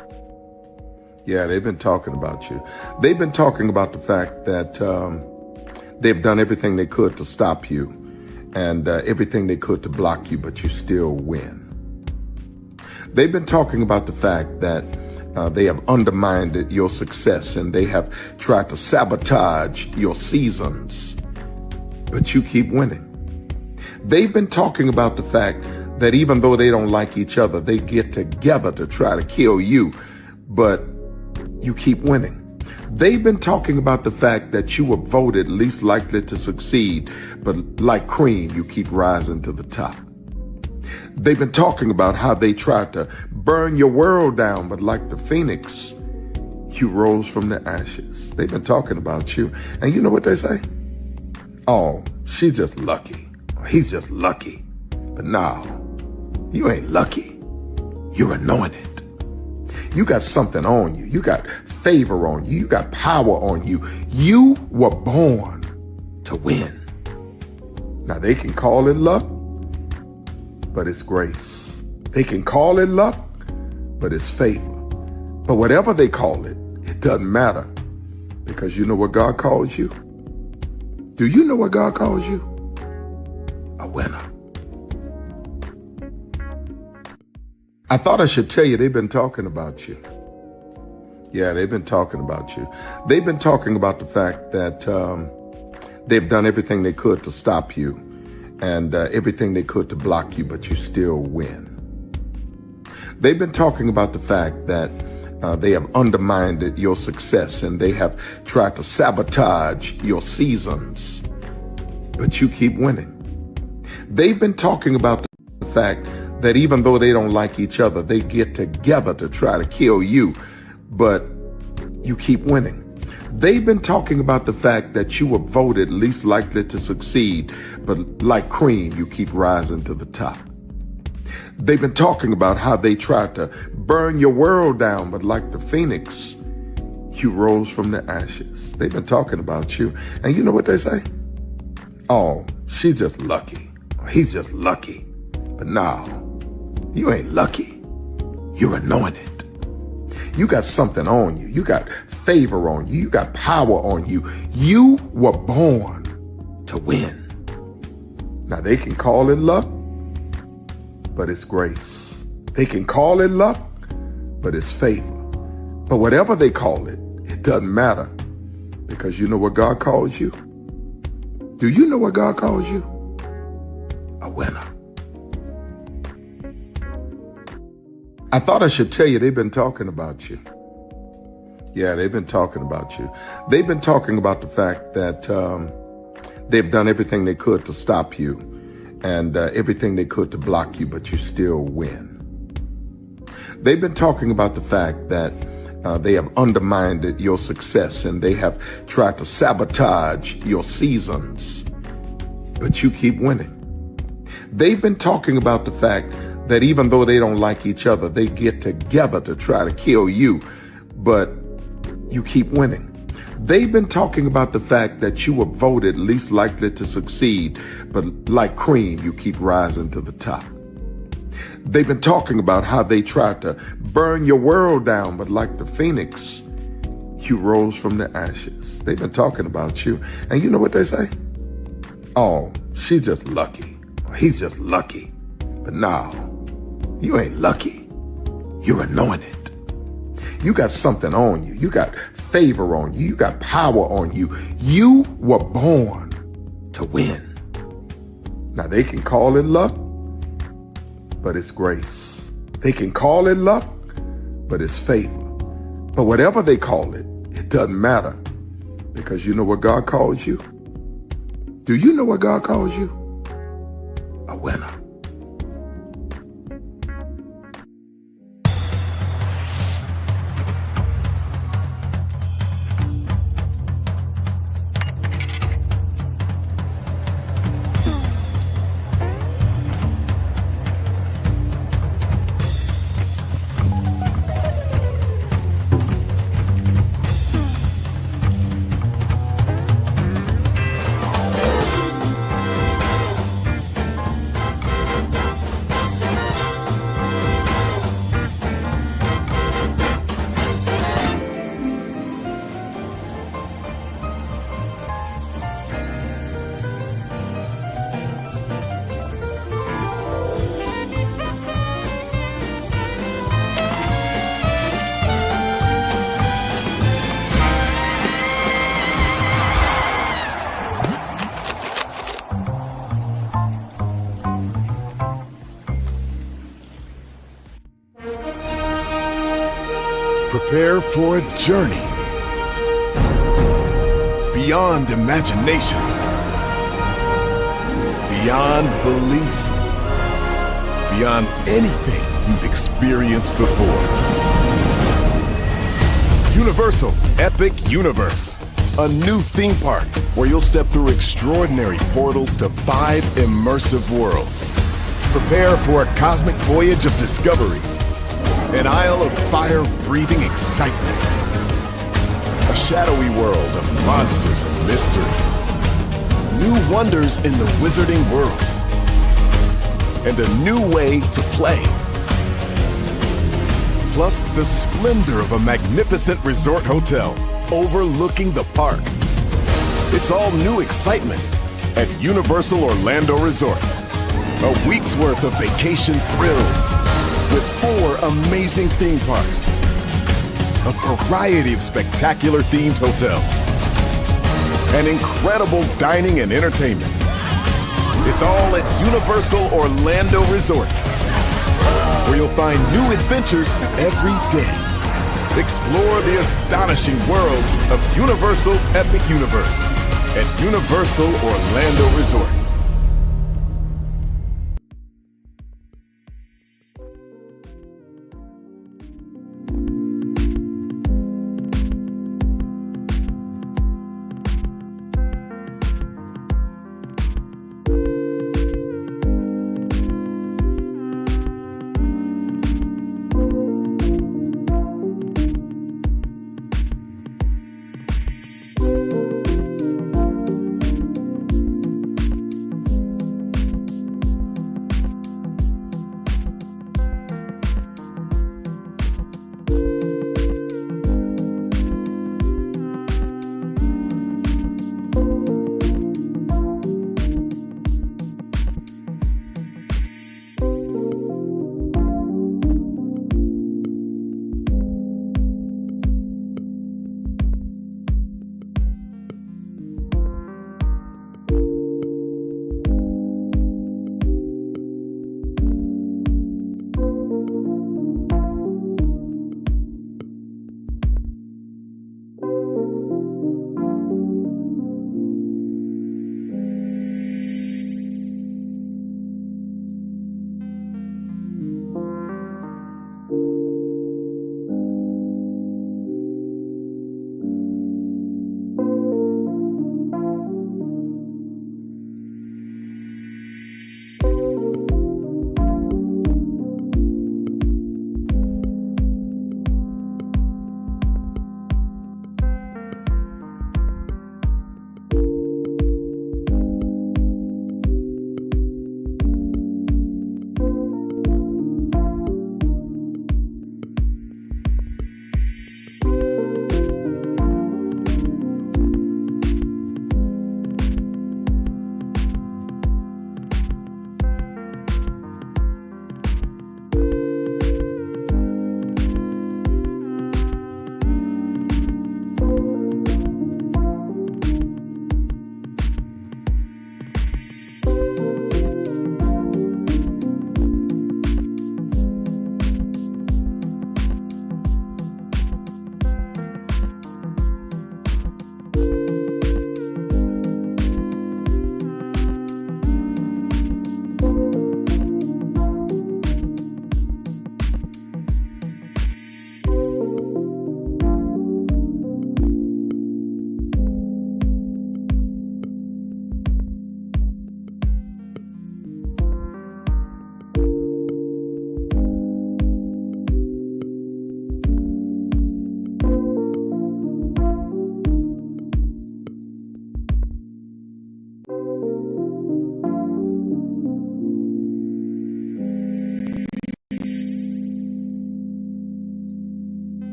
Yeah, they've been talking about you. They've been talking about the fact that they've done everything they could to stop you and everything they could to block you, but you still win. They've been talking about the fact that they have undermined your success and they have tried to sabotage your seasons, but you keep winning. They've been talking about the fact that even though they don't like each other, they get together to try to kill you, but you keep winning. They've been talking about the fact that you were voted least likely to succeed, but like cream, you keep rising to the top. They've been talking about how they tried to burn your world down, but like the phoenix, you rose from the ashes. They've been talking about you. And you know what they say? Oh, she's just lucky. He's just lucky. But no, you ain't lucky. You're anointed. You got something on you. You got favor on you. You got power on you. You were born to win. Now they can call it luck, but it's grace. They can call it luck, but it's favor. But whatever they call it, it doesn't matter, because you know what God calls you? Do you know what God calls you? A winner. I thought I should tell you they've been talking about you. Yeah, they've been talking about you. They've been talking about the fact that they've done everything they could to stop you and everything they could to block you, but you still win. They've been talking about the fact that they have undermined your success and they have tried to sabotage your seasons, but you keep winning. They've been talking about the fact that even though they don't like each other, they get together to try to kill you, but you keep winning. They've been talking about the fact that you were voted least likely to succeed, but like cream, you keep rising to the top. They've been talking about how they tried to burn your world down, but like the phoenix, you rose from the ashes. They've been talking about you. And you know what they say? Oh, she's just lucky. He's just lucky. But no, you ain't lucky. You're anointed. You got something on you. You got favor on you. You got power on you. You were born to win. Now they can call it luck, but it's grace. They can call it luck, but it's favor. But whatever they call it, it doesn't matter, because you know what God calls you? Do you know what God calls you? A winner. I thought I should tell you they've been talking about you. Yeah, they've been talking about you. They've been talking about the fact that they've done everything they could to stop you and everything they could to block you, but you still win. They've been talking about the fact that they have undermined your success and they have tried to sabotage your seasons, but you keep winning. They've been talking about the fact that even though they don't like each other, they get together to try to kill you, but you keep winning. They've been talking about the fact that you were voted least likely to succeed, but like cream, you keep rising to the top. They've been talking about how they tried to burn your world down, but like the phoenix, you rose from the ashes. They've been talking about you. And you know what they say? Oh, she's just lucky. He's just lucky. But no, you ain't lucky. You're anointed. You got something on you. You got favor on you. You got power on you. You were born to win. Now they can call it luck, but it's grace. They can call it luck, but it's favor. But whatever they call it, it doesn't matter, because you know what God calls you? Do you know what God calls you? A winner. Prepare for a journey beyond imagination, beyond belief, beyond anything you've experienced before. Universal Epic Universe, a new theme park where you'll step through extraordinary portals to 5 immersive worlds. Prepare for a cosmic voyage of discovery, an isle of fire-breathing excitement, a shadowy world of monsters and mystery, new wonders in the wizarding world, and a new way to play. Plus the splendor of a magnificent resort hotel overlooking the park. It's all new excitement at Universal Orlando Resort. A week's worth of vacation thrills with 4 amazing theme parks, a variety of spectacular themed hotels, and incredible dining and entertainment. It's all at Universal Orlando Resort, where you'll find new adventures every day. Explore the astonishing worlds of Universal Epic Universe at Universal Orlando Resort.